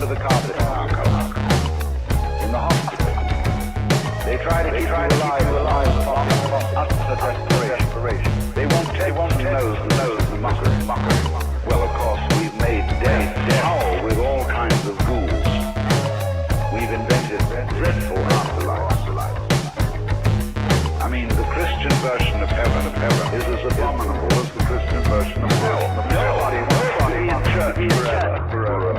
under the carpet in the hospital. They try to keep you alive utter desperation. They won't know the mockery. Well, of course, we've made death howl with all kinds of ghouls. We've invented dreadful afterlives. I mean, the Christian version of heaven is as abominable as the Christian version of hell. Nobody in church forever.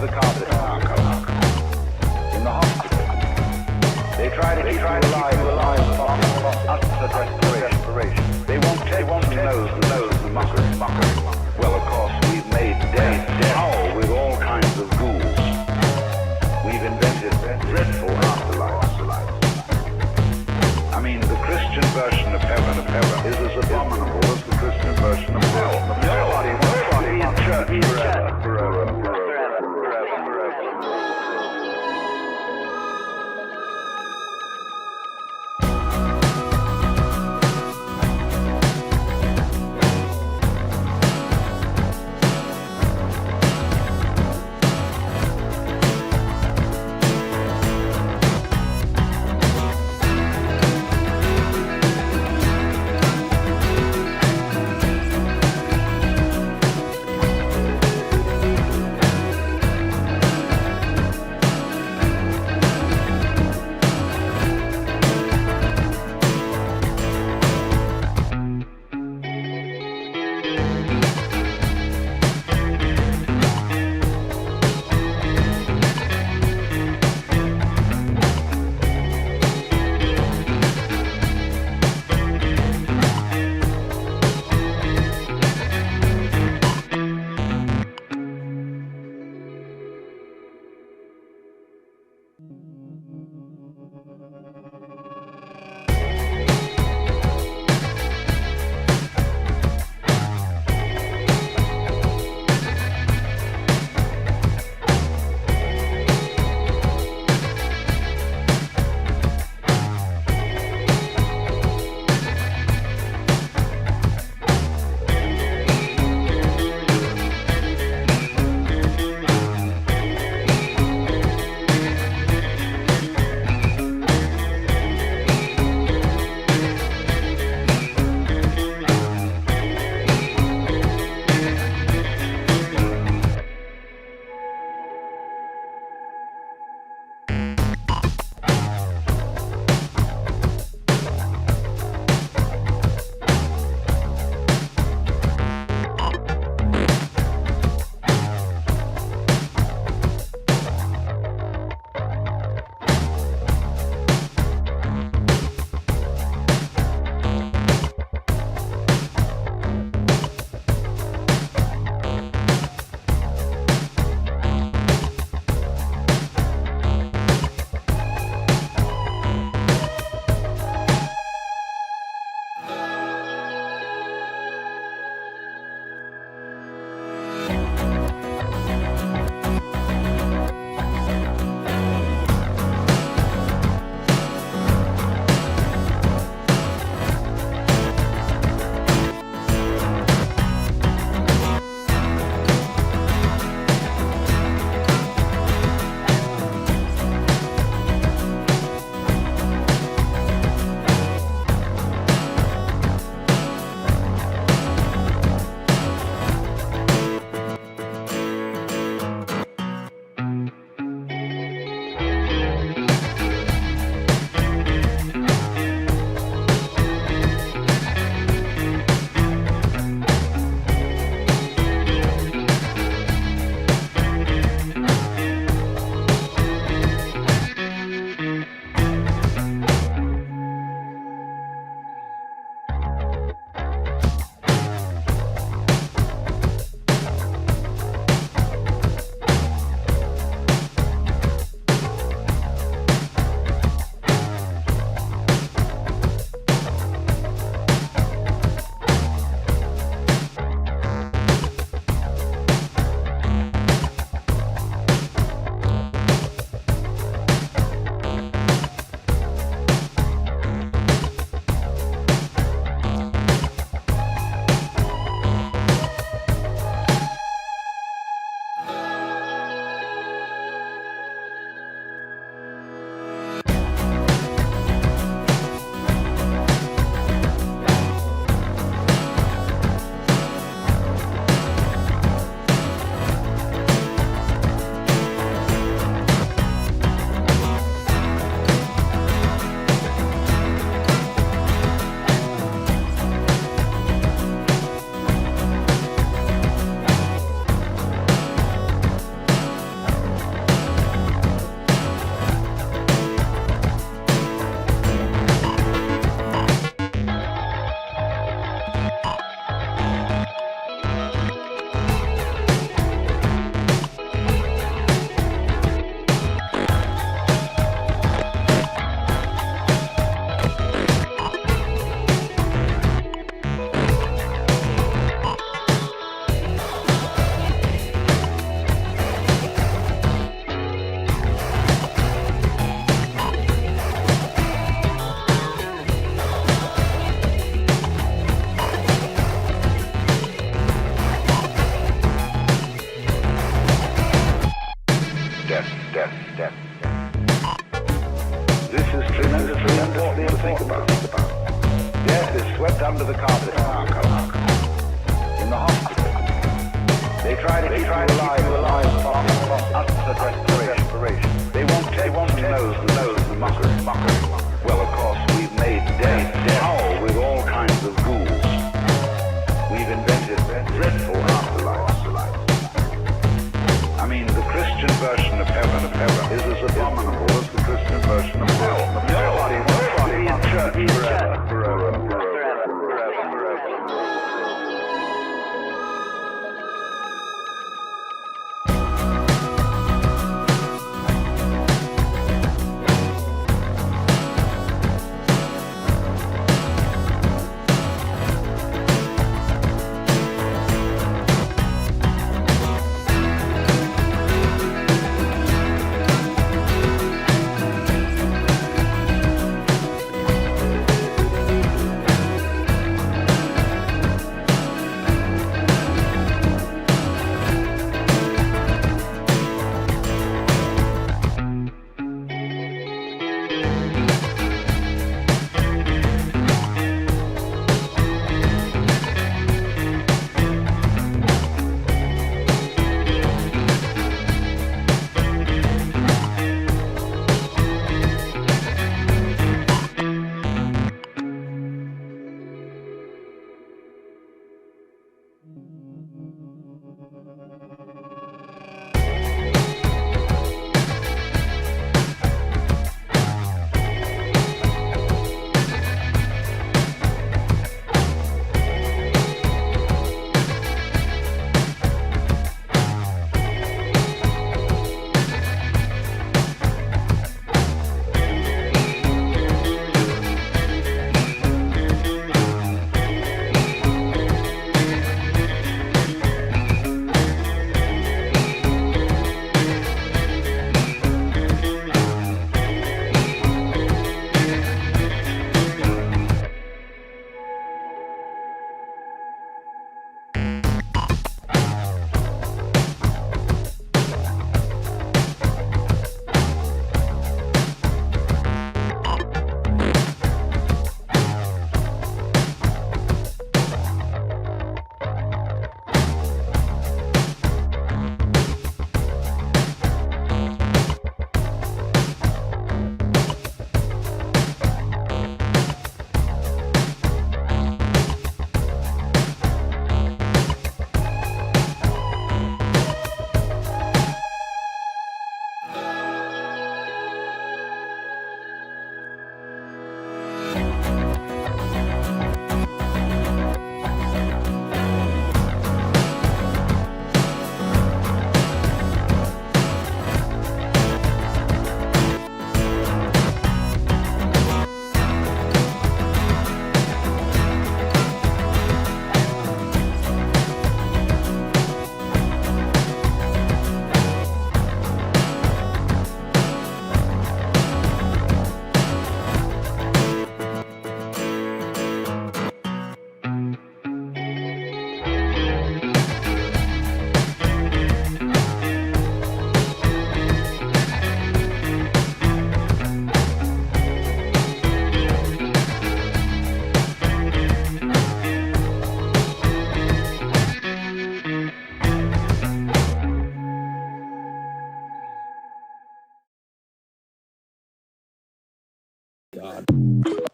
the carpet in the hospital. They try to keep you alive from utter desperation. They won't know the mockery. Well, of course, we've made death howl with all kinds of ghouls. We've invented dreadful afterlives. I mean, the Christian version of heaven is as abominable as the Christian version of hell. Nobody wants to be in church forever. under the carpet, in the hospital. They try to keep you alive, utter desperation. They won't know the mockery. Well, of course, we've made death howl with all kinds of ghouls. We've invented dreadful afterlives. I mean, the Christian version of heaven is as abominable as the Christian version of hell. Nobody wants to be in church forever.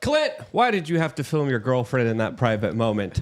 Clint, why did you have to film your girlfriend in that private moment?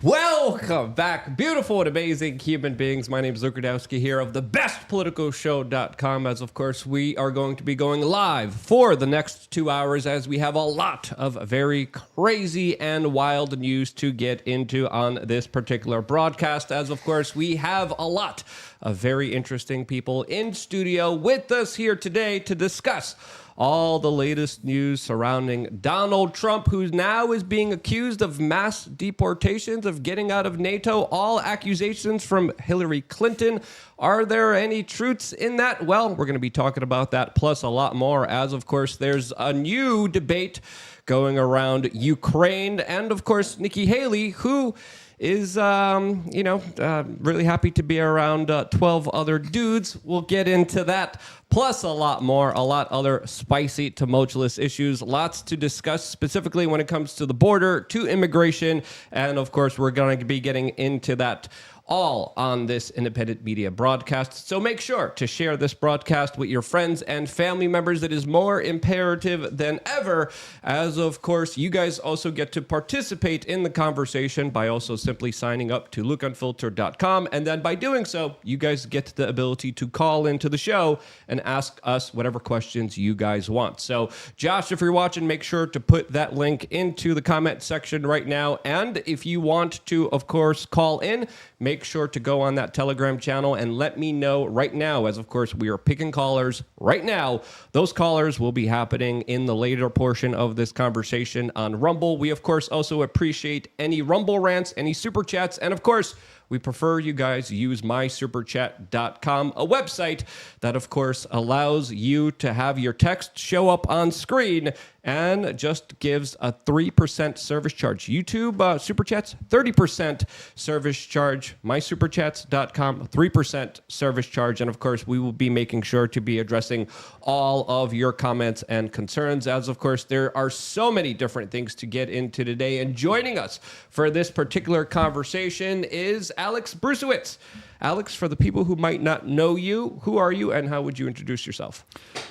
Welcome back, beautiful and amazing human beings. My name is Luke Radowski here of thebestpoliticalshow.com. As of course, we are going to be going live for the next 2 hours as we have a lot of very crazy and wild news to get into on this particular broadcast. As of course, we have a lot of very interesting people in studio with us here today to discuss all the latest news surrounding Donald Trump, who now is being accused of mass deportations, of getting out of NATO, all accusations from Hillary Clinton. Are there any truths in that? Well, we're going to be talking about that, plus a lot more, as, of course, there's a new debate going around Ukraine, and, of course, Nikki Haley, who is, really happy to be around 12 other dudes. We'll get into that, plus a lot more, a lot other spicy, tumultuous issues, lots to discuss specifically when it comes to the border, to immigration, and of course, we're going to be getting into that all on this independent media broadcast. So make sure to share this broadcast with your friends and family members. It is more imperative than ever, as of course, you guys also get to participate in the conversation by also simply signing up to lookunfiltered.com. And then by doing so, you guys get the ability to call into the show and ask us whatever questions you guys want. So Josh, if you're watching, make sure to put that link into the comment section right now. And if you want to, of course, call in, make sure to go on that Telegram channel and let me know right now, as of course we are picking callers right now. Those callers will be happening in the later portion of this conversation on Rumble. We, of course, also appreciate any Rumble rants, any super chats, and of course, we prefer you guys use mysuperchat.com, a website that, of course, allows you to have your text show up on screen and just gives a 3% service charge. YouTube Super Chats, 30% service charge. MySuperChats.com, 3% service charge. And, of course, we will be making sure to be addressing all of your comments and concerns, as, of course, there are so many different things to get into today. And joining us for this particular conversation is Alex Brusewitz. Alex, for the people who might not know you, who are you and how would you introduce yourself?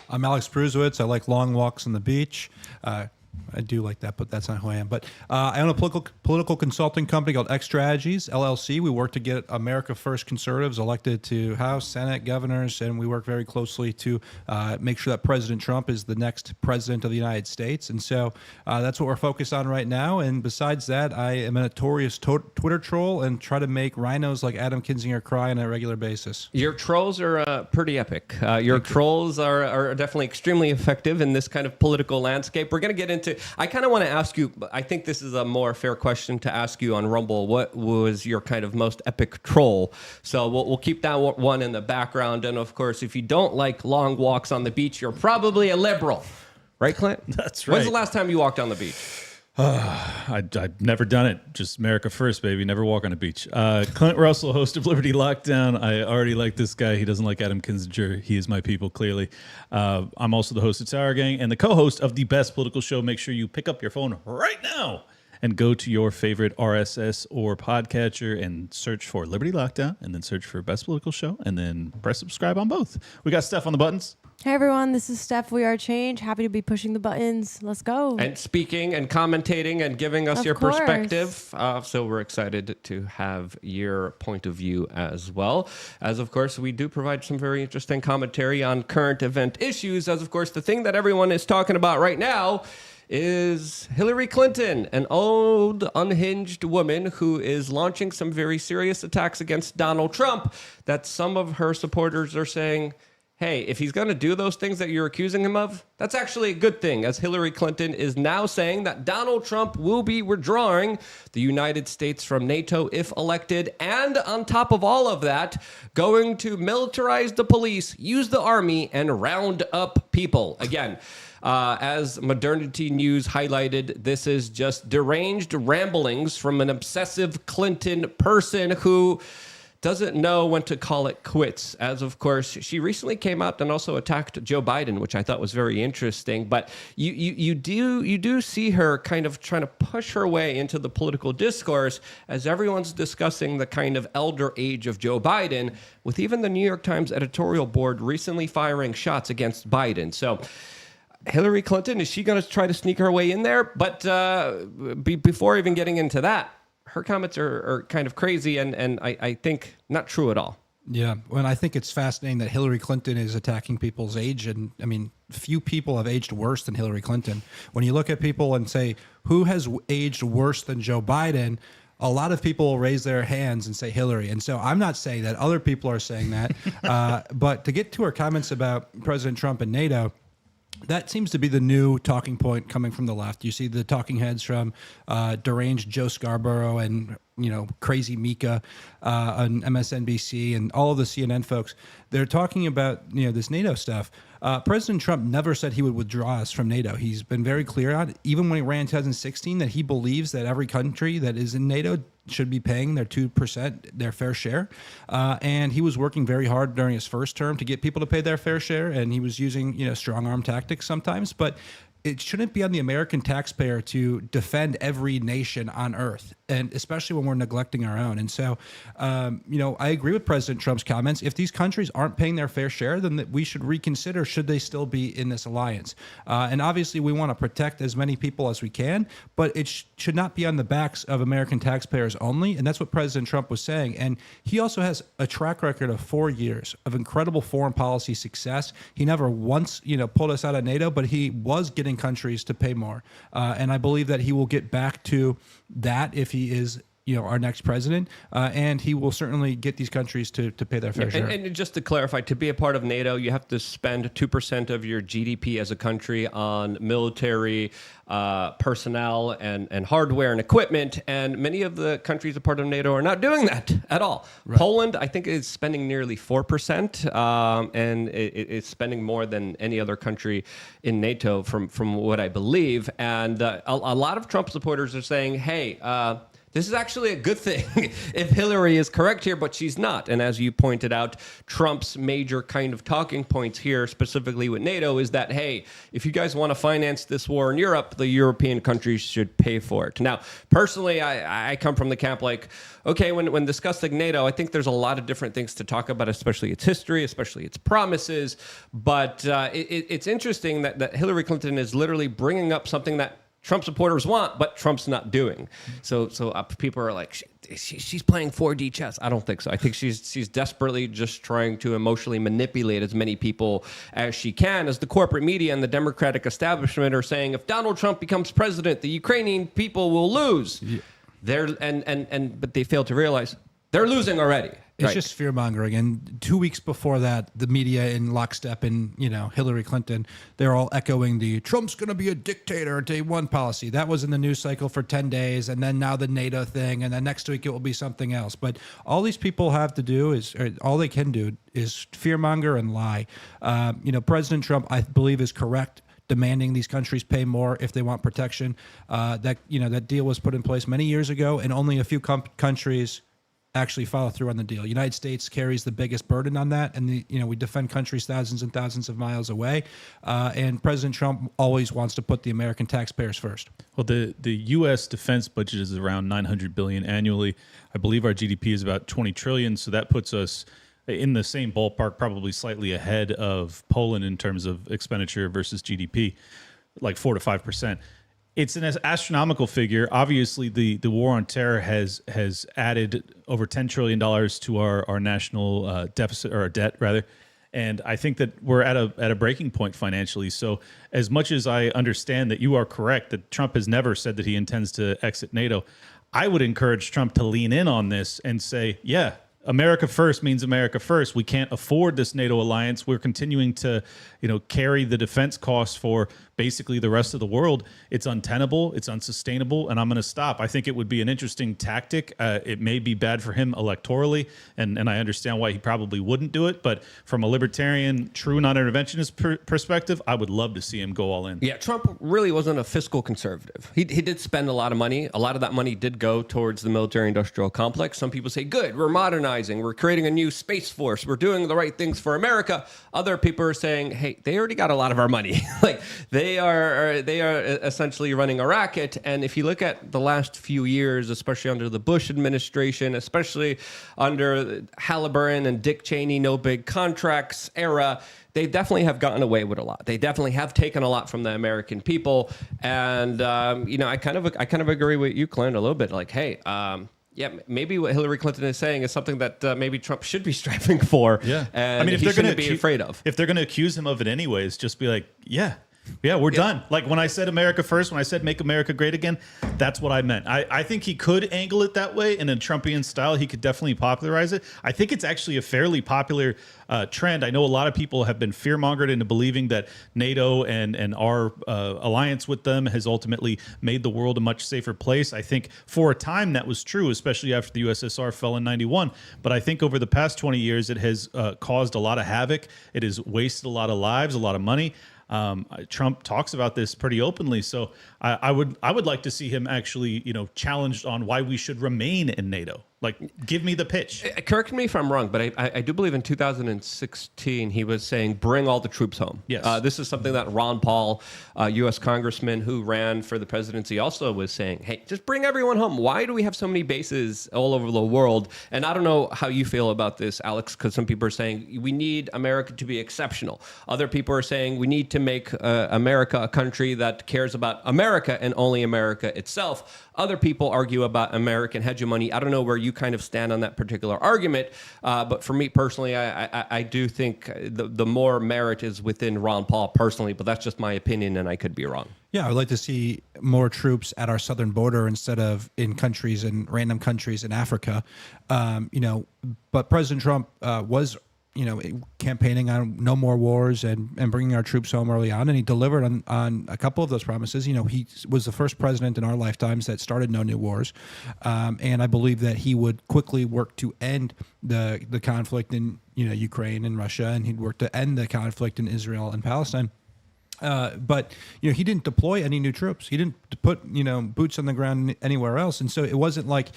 I'm Alex Brusewitz. I like long walks on the beach. I do like that, but that's not who I am. But I own a political consulting company called X Strategies, LLC. We work to get America First conservatives elected to House, Senate, governors, and we work very closely to make sure that President Trump is the next president of the United States. And so that's what we're focused on right now. And besides that, I am a notorious Twitter troll and try to make rhinos like Adam Kinzinger cry on a regular basis. Your trolls are pretty epic. Your trolls are definitely extremely effective in this kind of political landscape. We're going to get into, I kind of want to ask you, I think this is a more fair question to ask you on Rumble. What was your kind of most epic troll? So we'll keep that one in the background. And of course, if you don't like long walks on the beach, you're probably a liberal. Right, Clint? That's right. When's the last time you walked on the beach? I've never done it. Just America first, baby. Never walk on a beach. Clint Russell, host of Liberty Lockdown. I already like this guy. He doesn't like Adam Kinzinger. He is my people, clearly. I'm also the host of Tower Gang and the co-host of the best political show. Make sure you pick up your phone right now and go to your favorite RSS or podcatcher and search for Liberty Lockdown and then search for Best Political Show and then press subscribe on both. We got Steph on the buttons. Hey everyone, this is Steph. WeAreChange. Happy to be pushing the buttons. Let's go. And speaking and commentating and giving us Of your course. perspective. So we're excited to have your point of view as well. As of course, we do provide some very interesting commentary on current event issues. As of course, the thing that everyone is talking about right now is Hillary Clinton, an old, unhinged woman who is launching some very serious attacks against Donald Trump that some of her supporters are saying, hey, if he's going to do those things that you're accusing him of, that's actually a good thing, as Hillary Clinton is now saying that Donald Trump will be withdrawing the United States from NATO if elected, and on top of all of that, going to militarize the police, use the army, and round up people. Again, as Modernity News highlighted, this is just deranged ramblings from an obsessive Clinton person who doesn't know when to call it quits, as of course she recently came out and also attacked Joe Biden, which I thought was very interesting. But you do see her kind of trying to push her way into the political discourse as everyone's discussing the kind of elder age of Joe Biden, with even the New York Times editorial board recently firing shots against Biden. So Hillary Clinton, is she going to try to sneak her way in there? But before even getting into that, her comments are kind of crazy and I think not true at all. Yeah, well, I think it's fascinating that Hillary Clinton is attacking people's age. And I mean, few people have aged worse than Hillary Clinton. When you look at people and say, who has aged worse than Joe Biden? A lot of people will raise their hands and say Hillary. And so I'm not saying that. Other people are saying that. But to get to her comments about President Trump and NATO, that seems to be the new talking point coming from the left. You see the talking heads from deranged Joe Scarborough and crazy Mika on MSNBC and all of the CNN folks. They're talking about this NATO stuff. President Trump never said he would withdraw us from NATO. He's been very clear on it, even when he ran in 2016, that he believes that every country that is in NATO should be paying their 2%, their fair share. And he was working very hard during his first term to get people to pay their fair share. And he was using, strong arm tactics sometimes. But it shouldn't be on the American taxpayer to defend every nation on earth, and especially when we're neglecting our own. And so, I agree with President Trump's comments. If these countries aren't paying their fair share, then we should reconsider, should they still be in this alliance? And obviously, we want to protect as many people as we can, but it should not be on the backs of American taxpayers only. And that's what President Trump was saying. And he also has a track record of 4 years of incredible foreign policy success. He never once, pulled us out of NATO, but he was getting countries to pay more. And I believe that he will get back to that if he is our next president, and he will certainly get these countries to pay their fair share. And just to clarify, to be a part of NATO, you have to spend 2% of your GDP as a country on military personnel and hardware and equipment, and many of the countries a part of NATO are not doing that at all. Right. Poland, I think, is spending nearly 4%, and it's spending more than any other country in NATO, from what I believe. And a lot of Trump supporters are saying, hey, this is actually a good thing if Hillary is correct here, but she's not. And as you pointed out, Trump's major kind of talking points here, specifically with NATO, is that, hey, if you guys want to finance this war in Europe, the European countries should pay for it. Now, personally, I come from the camp like, okay, when discussing NATO, I think there's a lot of different things to talk about, especially its history, especially its promises. But it's interesting that Hillary Clinton is literally bringing up something that Trump supporters want, but Trump's not doing. So people are like, she's playing 4D chess. I don't think so. I think she's desperately just trying to emotionally manipulate as many people as she can, as the corporate media and the Democratic establishment are saying, if Donald Trump becomes president, the Ukrainian people will lose. Yeah. But they fail to realize they're losing already. It's just fear mongering. And 2 weeks before that, the media in lockstep in, Hillary Clinton, they're all echoing the Trump's going to be a dictator day one policy. That was in the news cycle for 10 days. And then now the NATO thing. And then next week it will be something else. But all these people have to do all they can do is fear monger and lie. President Trump, I believe, is correct, demanding these countries pay more if they want protection. That deal was put in place many years ago, and only a few countries actually follow through on the deal. The United States carries the biggest burden on that, and we defend countries thousands and thousands of miles away. And President Trump always wants to put the American taxpayers first. Well, the U.S. defense budget is around $900 billion annually. I believe our GDP is about $20 trillion, so that puts us in the same ballpark, probably slightly ahead of Poland in terms of expenditure versus GDP, like 4 to 5%. It's an astronomical figure. Obviously, the war on terror has added over $10 trillion to our national deficit, or debt rather. And I think that we're at a breaking point financially. So as much as I understand that you are correct, that Trump has never said that he intends to exit NATO, I would encourage Trump to lean in on this and say, yeah, America first means America first. We can't afford this NATO alliance. We're continuing to, carry the defense costs for basically the rest of the world. It's untenable. It's unsustainable, and I'm going to stop. I think it would be an interesting tactic. It may be bad for him electorally, and I understand why he probably wouldn't do it. But from a libertarian, true non-interventionist perspective, I would love to see him go all in. Yeah, Trump really wasn't a fiscal conservative. He did spend a lot of money. A lot of that money did go towards the military-industrial complex. Some people say, good, we're modernizing. We're creating a new space force. We're doing the right things for America. Other people are saying, hey, they already got a lot of our money. Like, they are essentially running a racket. And if you look at the last few years, especially under the Bush administration, especially under Halliburton and Dick Cheney, no big contracts era, they definitely have gotten away with a lot. They definitely have taken a lot from the American people. And, I kind of agree with you, Clint, a little bit. Like, hey, yeah, maybe what Hillary Clinton is saying is something that maybe Trump should be striving for. Yeah, and if they're going to be afraid of. If they're going to accuse him of it anyways, just be like, yeah, Yeah, we're done. Like when I said America first, when I said make America great again, that's what I meant. I think he could angle it that way in a Trumpian style. He could definitely popularize it. I think it's actually a fairly popular trend. I know a lot of people have been fear-mongered into believing that NATO and our alliance with them has ultimately made the world a much safer place. I think for a time that was true, especially after the USSR fell in 91. But I think over the past 20 years, it has caused a lot of havoc. It has wasted a lot of lives, a lot of money. Trump talks about this pretty openly, so I would like to see him actually, challenged on why we should remain in NATO. Like, give me the pitch. Correct me if I'm wrong, but I do believe in 2016 he was saying, bring all the troops home. Yes. This is something that Ron Paul, U.S. congressman who ran for the presidency, also was saying, hey, just bring everyone home. Why do we have so many bases all over the world? And I don't know how you feel about this, Alex, because some people are saying we need America to be exceptional. Other people are saying we need to make America a country that cares about America and only America itself. Other people argue about American hegemony. I don't know where you kind of stand on that particular argument, but for me personally, I do think the more merit is within Ron Paul personally, but that's just my opinion, and I could be wrong. Yeah, I would like to see more troops at our southern border instead of in countries and random countries in Africa. But President Trump was campaigning on no more wars and bringing our troops home early on. And he delivered on a couple of those promises. He was the first president in our lifetimes that started no new wars. And I believe that he would quickly work to end the conflict in, Ukraine and Russia. And he'd work to end the conflict in Israel and Palestine. But he didn't deploy any new troops. He didn't put boots on the ground anywhere else. And so it wasn't like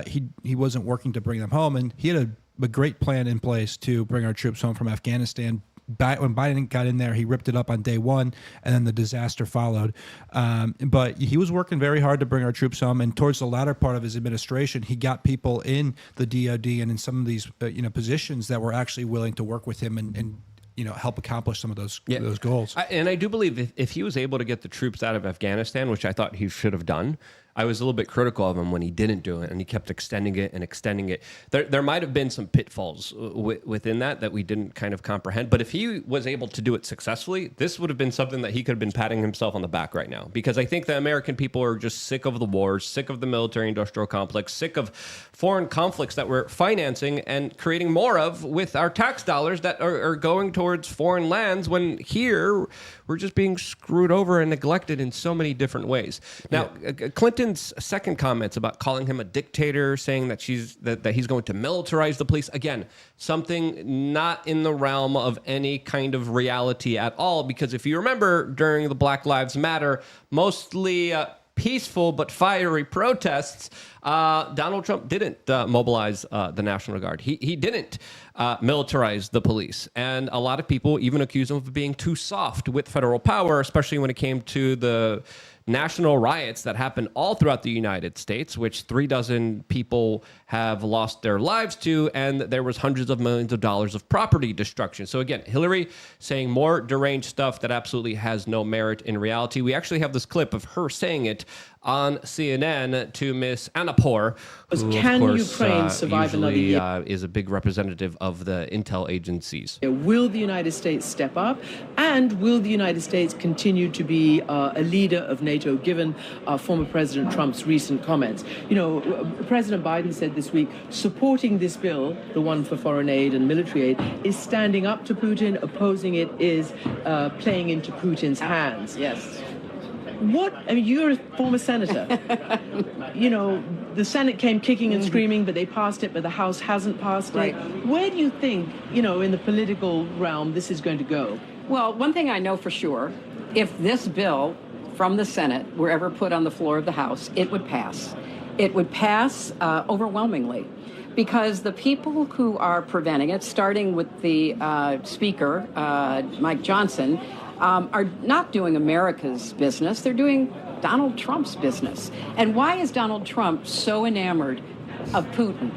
he wasn't working to bring them home. And he had a great plan in place to bring our troops home from Afghanistan. When Biden got in there, he ripped it up on day one, and then the disaster followed. But he was working very hard to bring our troops home. And towards the latter part of his administration, he got people in the DoD and in some of these positions that were actually willing to work with him and help accomplish some of those goals. And I do believe if he was able to get the troops out of Afghanistan, which I thought he should have done, I was a little bit critical of him when he didn't do it, and he kept extending it. There might have been some pitfalls within that we didn't kind of comprehend. But if he was able to do it successfully, this would have been something that he could have been patting himself on the back right now. Because I think the American people are just sick of the wars, sick of the military-industrial complex, sick of foreign conflicts that we're financing and creating more of with our tax dollars that are going towards foreign lands, when here we're just being screwed over and neglected in so many different ways. Now, Clinton's second comments about calling him a dictator, saying that he's going to militarize the police, again, something not in the realm of any kind of reality at all. Because if you remember, during the Black Lives Matter, mostly peaceful but fiery protests, Donald Trump didn't mobilize the National Guard. He didn't militarize the police. And a lot of people even accuse him of being too soft with federal power, especially when it came to the national riots that happened all throughout the United States, which 36 people have lost their lives to, and there was hundreds of millions of dollars of property destruction. So again, Hillary saying more deranged stuff that absolutely has no merit in reality. We actually have this clip of her saying it on CNN to Miss Anapor, who, can of course, Ukraine survive another year? Is a big representative of the intel agencies. Will the United States step up, and will the United States continue to be a leader of NATO, given former President Trump's recent comments? President Biden said this week, supporting this bill, the one for foreign aid and military aid, is standing up to Putin. Opposing it is playing into Putin's hands. Yes. You're a former senator. The Senate came kicking and screaming, but they passed it, but the House hasn't passed it. Where do you think, in the political realm, this is going to go? Well, one thing I know for sure, if this bill from the Senate were ever put on the floor of the House, it would pass. It would pass overwhelmingly, because the people who are preventing it, starting with the Speaker, Mike Johnson, are not doing America's business. They're doing Donald Trump's business. And why is Donald Trump so enamored of Putin?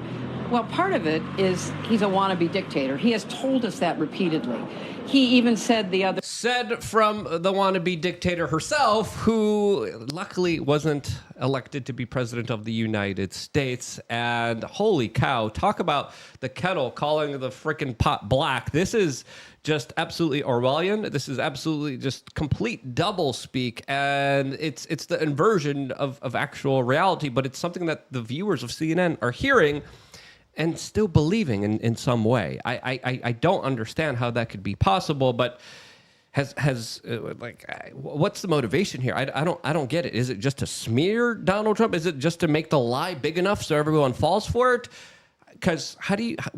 Well, part of it is he's a wannabe dictator. He has told us that repeatedly. He even said the other... Said from the wannabe dictator herself, who luckily wasn't elected to be president of the United States. And holy cow, talk about the kettle calling the frickin' pot black. This is just absolutely Orwellian. This is absolutely just complete double speak. And it's the inversion of actual reality, but it's something that the viewers of CNN are hearing and still believing in some way. I don't understand how that could be possible, but what's the motivation here? I don't get it. Is it just to smear Donald Trump? Is it just to make the lie big enough so everyone falls for it? Because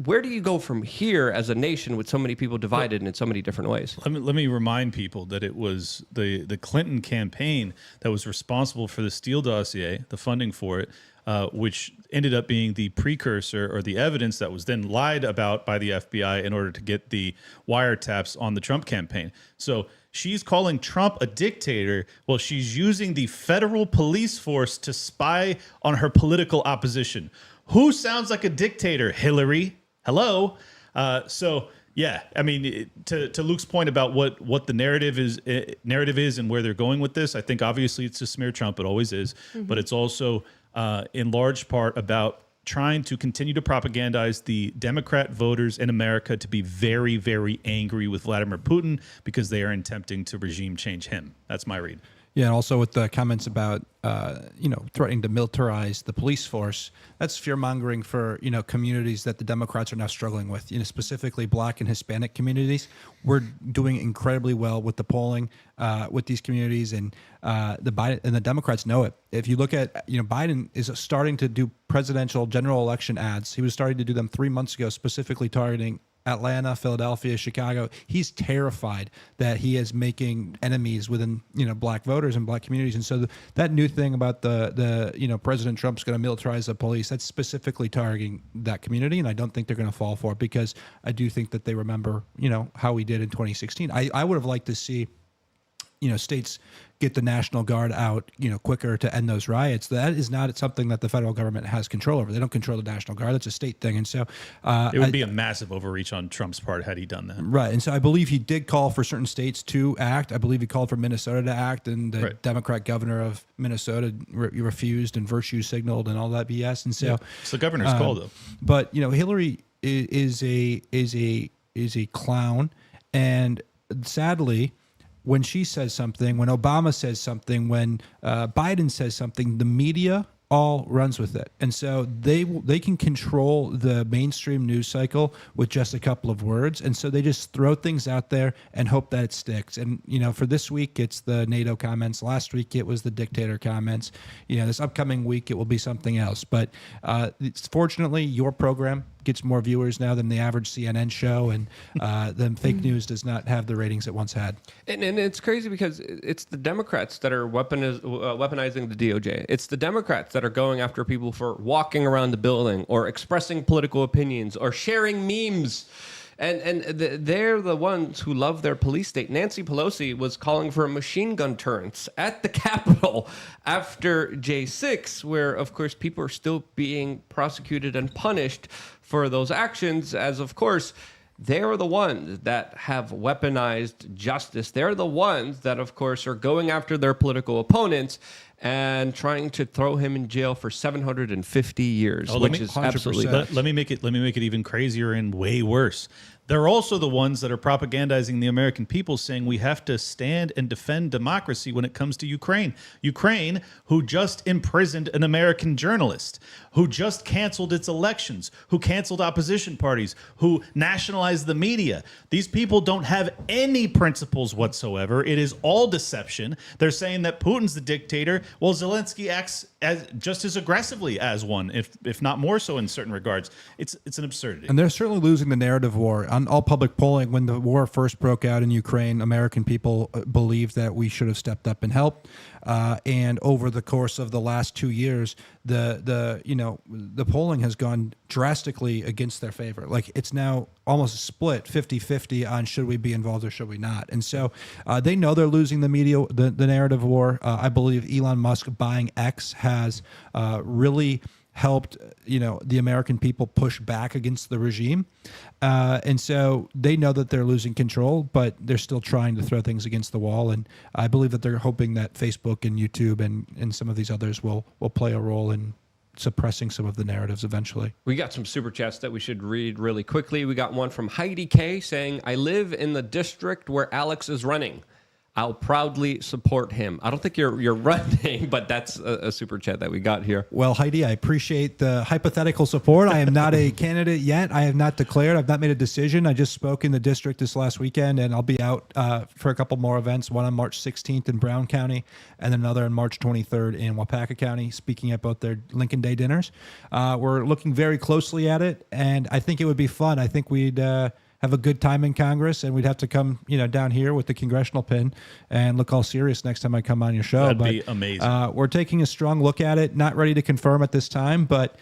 where do you go from here as a nation with so many people divided in so many different ways? Let me remind people that it was the Clinton campaign that was responsible for the Steele dossier, the funding for it, which ended up being the precursor or the evidence that was then lied about by the FBI in order to get the wiretaps on the Trump campaign. So she's calling Trump a dictator while she's using the federal police force to spy on her political opposition. Who sounds like a dictator? Hillary. Hello. Yeah, I mean, to Luke's point about what the narrative is and where they're going with this, I think obviously it's to smear Trump. It always is. Mm-hmm. But it's also in large part about trying to continue to propagandize the Democrat voters in America to be very, very angry with Vladimir Putin because they are attempting to regime change him. That's my read. Yeah, and also with the comments about threatening to militarize the police force, that's fear-mongering for communities that the Democrats are now struggling with. Specifically Black and Hispanic communities. We're doing incredibly well with the polling with these communities, and the Democrats know it. If you look at Biden is starting to do presidential general election ads. He was starting to do them 3 months ago, specifically targeting Atlanta, Philadelphia, Chicago. He's terrified that he is making enemies within Black voters and Black communities. And so that new thing about the President Trump's going to militarize the police, that's specifically targeting that community. And I don't think they're going to fall for it, because I do think that they remember how we did in 2016. I would have liked to see states get the National Guard out, quicker to end those riots. That is not something that the federal government has control over. They don't control the National Guard. That's a state thing. And so it would be a massive overreach on Trump's part had he done that. Right. And so I believe he did call for certain states to act. I believe he called for Minnesota to act, and the Democrat governor of Minnesota refused and virtue signaled and all that BS. And so it's the governor's call, though. But Hillary is a clown, and sadly, when she says something, when Obama says something, when Biden says something, the media all runs with it. And so they can control the mainstream news cycle with just a couple of words. And so they just throw things out there and hope that it sticks. And, for this week, it's the NATO comments. Last week, it was the dictator comments. This upcoming week, it will be something else. But fortunately, your program gets more viewers now than the average CNN show, and then fake news does not have the ratings it once had. And it's crazy because it's the Democrats that are weaponizing the DOJ. It's the Democrats that are going after people for walking around the building or expressing political opinions or sharing memes. And they're the ones who love their police state. Nancy Pelosi was calling for machine gun turrets at the Capitol after J6, where, of course, people are still being prosecuted and punished for those actions, as, of course, they're the ones that have weaponized justice. They're the ones that, of course, are going after their political opponents and trying to throw him in jail for 750 years, which is 100%. Absolutely. Let me make it even crazier and way worse. They're also the ones that are propagandizing the American people, saying we have to stand and defend democracy when it comes to Ukraine. Ukraine, who just imprisoned an American journalist, who just canceled its elections, who canceled opposition parties, who nationalized the media. These people don't have any principles whatsoever. It is all deception. They're saying that Putin's the dictator. Well, Zelensky acts just as aggressively as one, if not more so in certain regards. It's an absurdity. And they're certainly losing the narrative war. On all public polling, when the war first broke out in Ukraine, American people believed that we should have stepped up and helped. And over the course of the last 2 years, the polling has gone drastically against their favor. Like, it's now almost split 50-50 on should we be involved or should we not. And so they know they're losing the media, the narrative war. I believe Elon Musk buying X has really helped, the American people push back against the regime. And so they know that they're losing control, but they're still trying to throw things against the wall. And I believe that they're hoping that Facebook and YouTube and some of these others will play a role in suppressing some of the narratives eventually. We got some super chats that we should read really quickly. We got one from Heidi K saying, I live in the district where Alex is running. I'll proudly support him. I don't think you're running, but that's a super chat that we got here. Well, Heidi, I appreciate the hypothetical support. I am not a candidate yet. I have not declared. I've not made a decision. I just spoke in the district this last weekend, and I'll be out for a couple more events, one on March 16th in Brown County, and then another on March 23rd in Waupaca County, speaking at both their Lincoln Day dinners. We're looking very closely at it, and I think it would be fun. I think we'd have a good time in Congress, and we'd have to come, down here with the congressional pin and look all serious next time I come on your show. That'd be amazing. We're taking a strong look at it. Not ready to confirm at this time, but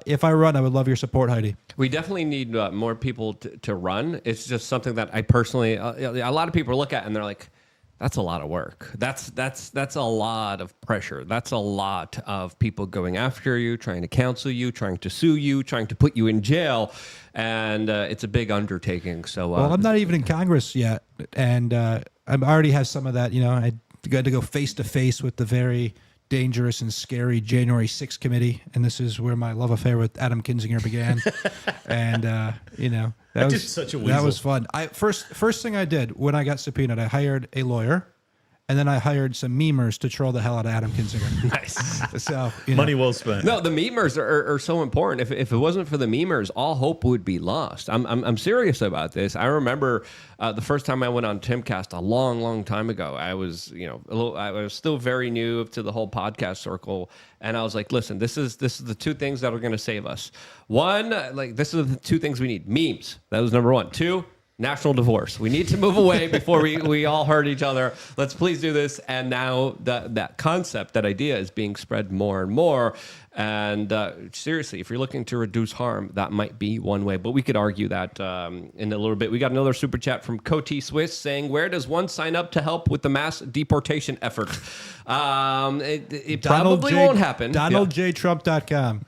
if I run, I would love your support, Heidi. We definitely need more people to run. It's just something that I personally, a lot of people look at and they're like, that's a lot of work. That's a lot of pressure. That's a lot of people going after you, trying to counsel you, trying to sue you, trying to put you in jail, and it's a big undertaking. So, well, I'm not even in Congress yet, and I already have some of that. I got to go face to face with the very dangerous and scary January 6th committee, and this is where my love affair with Adam Kinzinger began. And that was such a weasel. That was fun. First thing I did when I got subpoenaed, I hired a lawyer, and then I hired some memers to troll the hell out of Adam Kinzinger. Nice. So Money well spent. No, the memers are so important. If it wasn't for the memers, all hope would be lost. I'm serious about this. I remember the first time I went on Timcast a long time ago. I was I was still very new to the whole podcast circle, and I was like, listen, this is the two things that are going to save us. One, this is the two things we need: memes. That was number one. Two, national divorce. We need to move away before we all hurt each other. Let's please do this. And now that concept, that idea is being spread more and more. And seriously, if you're looking to reduce harm, that might be one way. But we could argue that in a little bit. We got another super chat from Coty Swiss saying, where does one sign up to help with the mass deportation effort? It probably won't happen. DonaldJTrump.com.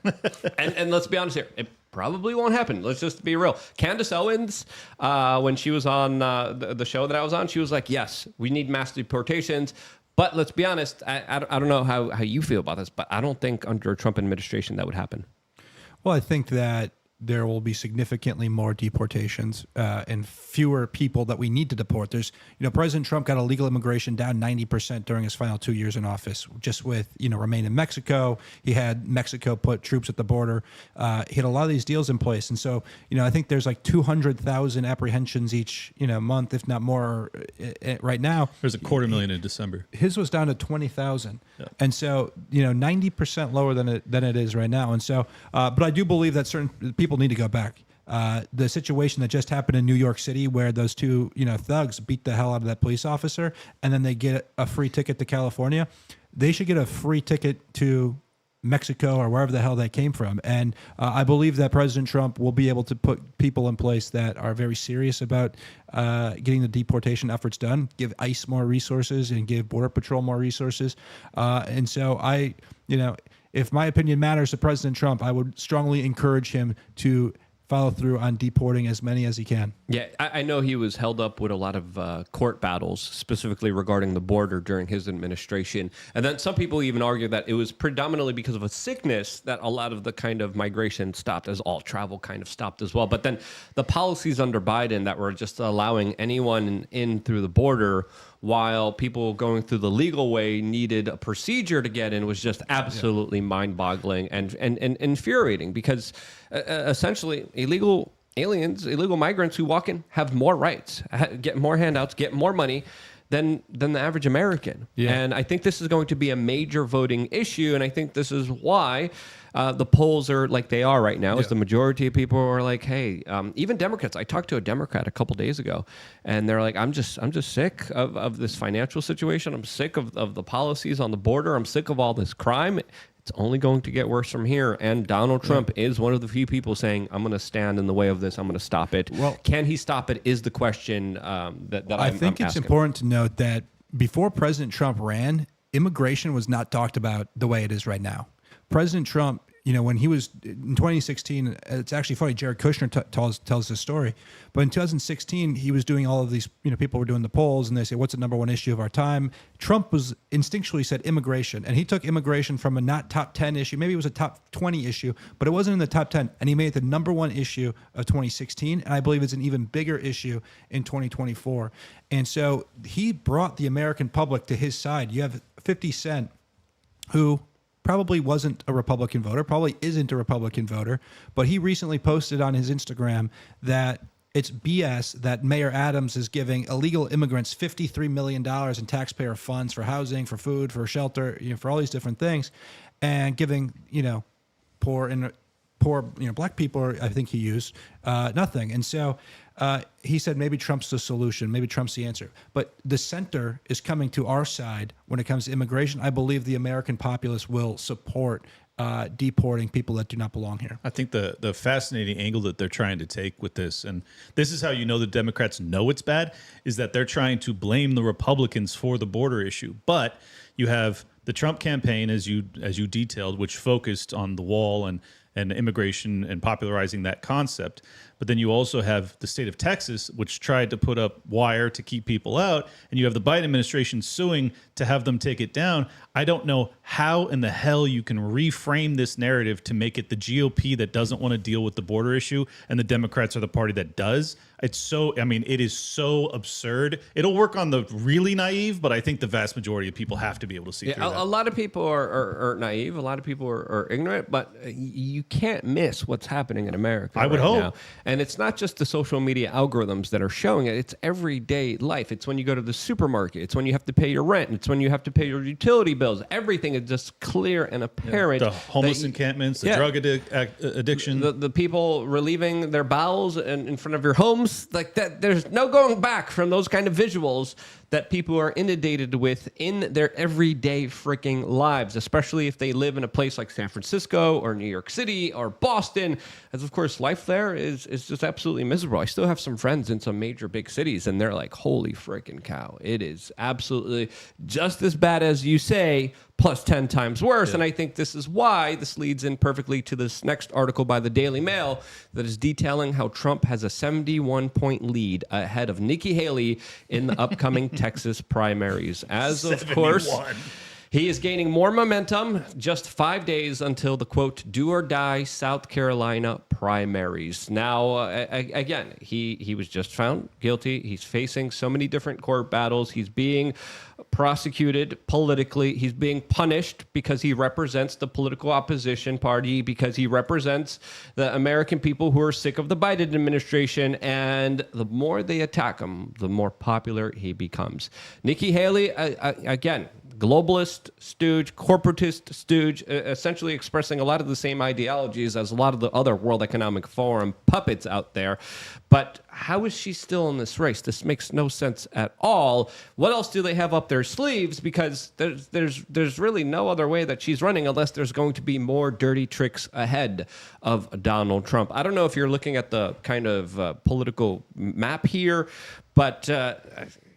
And let's be honest here. It probably won't happen. Let's just be real. Candace Owens, when she was on the show that I was on, she was like, yes, we need mass deportations. But let's be honest, I don't know how you feel about this, but I don't think under a Trump administration that would happen. Well, I think that there will be significantly more deportations and fewer people that we need to deport. There's, President Trump got illegal immigration down 90% during his final 2 years in office, just with, Remain in Mexico. He had Mexico put troops at the border. He had a lot of these deals in place. And so, I think there's like 200,000 apprehensions each, month, if not more right now. There's 250,000 in December. His was down to 20,000. Yeah. And so, 90% lower than it is right now. And so, but I do believe that certain people need to go back. The situation that just happened in New York City, where those two, thugs beat the hell out of that police officer, and then they get a free ticket to California. They should get a free ticket to Mexico or wherever the hell they came from. And I believe that President Trump will be able to put people in place that are very serious about getting the deportation efforts done, give ICE more resources and give Border Patrol more resources. And so if my opinion matters to President Trump, I would strongly encourage him to follow through on deporting as many as he can. Yeah, I know he was held up with a lot of court battles, specifically regarding the border during his administration. And then some people even argue that it was predominantly because of a sickness that a lot of the kind of migration stopped, as all travel kind of stopped as well. But then the policies under Biden that were just allowing anyone in through the border, while people going through the legal way needed a procedure to get in, was just absolutely mind-boggling and infuriating, because essentially illegal aliens, illegal migrants who walk in have more rights, get more handouts, get more money than the average American. Yeah. And I think this is going to be a major voting issue, and I think this is why the polls are like they are right now, is the majority of people are like, hey, even Democrats. I talked to a Democrat a couple days ago, and they're like, I'm just sick of this financial situation. I'm sick of the policies on the border. I'm sick of all this crime. It's only going to get worse from here. And Donald Trump is one of the few people saying, I'm going to stand in the way of this. I'm going to stop it. Well, can he stop it is the question that I think it's asking. Important to note that before President Trump ran, immigration was not talked about the way it is right now. President Trump, when he was in 2016, it's actually funny. Jared Kushner tells this story, but in 2016, he was doing all of these. People were doing the polls, and they say, "What's the number one issue of our time?" Trump was instinctually said immigration, and he took immigration from a not top 10 issue, maybe it was a top 20 issue, but it wasn't in the top 10, and he made it the number one issue of 2016, and I believe it's an even bigger issue in 2024. And so he brought the American public to his side. You have 50 Cent, who probably wasn't a Republican voter, probably isn't a Republican voter, but he recently posted on his Instagram that it's BS that Mayor Adams is giving illegal immigrants $53 million in taxpayer funds for housing, for food, for shelter, for all these different things, and giving, poor black people, I think he used, nothing. And so he said maybe Trump's the solution, maybe Trump's the answer. But the center is coming to our side when it comes to immigration. I believe the American populace will support deporting people that do not belong here. I think the fascinating angle that they're trying to take with this, and this is how you know the Democrats know it's bad, is that they're trying to blame the Republicans for the border issue. But you have the Trump campaign, as you detailed, which focused on the wall and immigration and popularizing that concept. But then you also have the state of Texas, which tried to put up wire to keep people out. And you have the Biden administration suing to have them take it down. I don't know how in the hell you can reframe this narrative to make it the GOP that doesn't want to deal with the border issue and the Democrats are the party that does. It is so absurd. It'll work on the really naive, but I think the vast majority of people have to be able to see through that. A lot of people are naive. A lot of people are ignorant, but you can't miss what's happening in America. I would hope. Now. And it's not just the social media algorithms that are showing it. It's everyday life. It's when you go to the supermarket. It's when you have to pay your rent. It's when you have to pay your utility bills. Everything is just clear and apparent. The homeless encampments, the drug addiction. The people relieving their bowels in front of your homes. Like that, there's no going back from those kind of visuals that people are inundated with in their everyday freaking lives, especially if they live in a place like San Francisco or New York City or Boston. As of course, life there is just absolutely miserable. I still have some friends in some major big cities, and they're like, holy freaking cow. It is absolutely just as bad as you say, plus 10 times worse. Yeah. And I think this is why this leads in perfectly to this next article by the Daily Mail that is detailing how Trump has a 71-point lead ahead of Nikki Haley in the upcoming Texas primaries. As of 71. Course, he is gaining more momentum just 5 days until the, quote, do or die South Carolina primaries. Now, again, he was just found guilty. He's facing so many different court battles. He's being prosecuted politically. He's being punished because he represents the political opposition party, because he represents the American people who are sick of the Biden administration. And the more they attack him, the more popular he becomes. Nikki Haley, again, globalist stooge, corporatist stooge, essentially expressing a lot of the same ideologies as a lot of the other World Economic Forum puppets out there. But how is she still in this race? This makes no sense at all. What else do they have up their sleeves? Because there's really no other way that she's running unless there's going to be more dirty tricks ahead of Donald Trump. I don't know if you're looking at the kind of political map here, but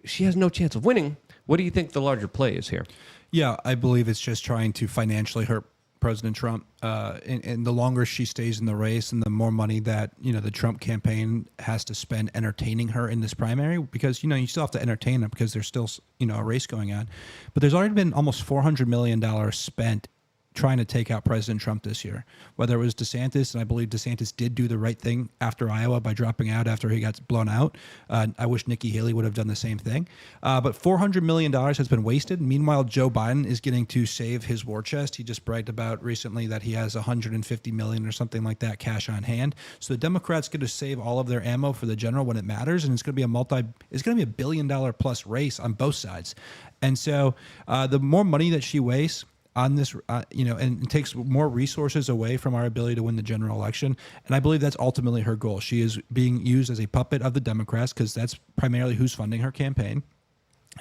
she has no chance of winning. What do you think the larger play is here? Yeah, I believe it's just trying to financially hurt President Trump. And the longer she stays in the race and the more money that, the Trump campaign has to spend entertaining her in this primary, because, you still have to entertain her because there's still, a race going on. But there's already been almost $400 million spent trying to take out President Trump this year, whether it was DeSantis, and I believe DeSantis did do the right thing after Iowa by dropping out after he got blown out. I wish Nikki Haley would have done the same thing. But $400 million has been wasted. Meanwhile, Joe Biden is getting to save his war chest. He just bragged about recently that he has $150 million or something like that cash on hand. So the Democrats get to save all of their ammo for the general when it matters, and it's going to be a $1 billion plus race on both sides. And so the more money that she wastes on this, and it takes more resources away from our ability to win the general election. And I believe that's ultimately her goal. She is being used as a puppet of the Democrats because that's primarily who's funding her campaign.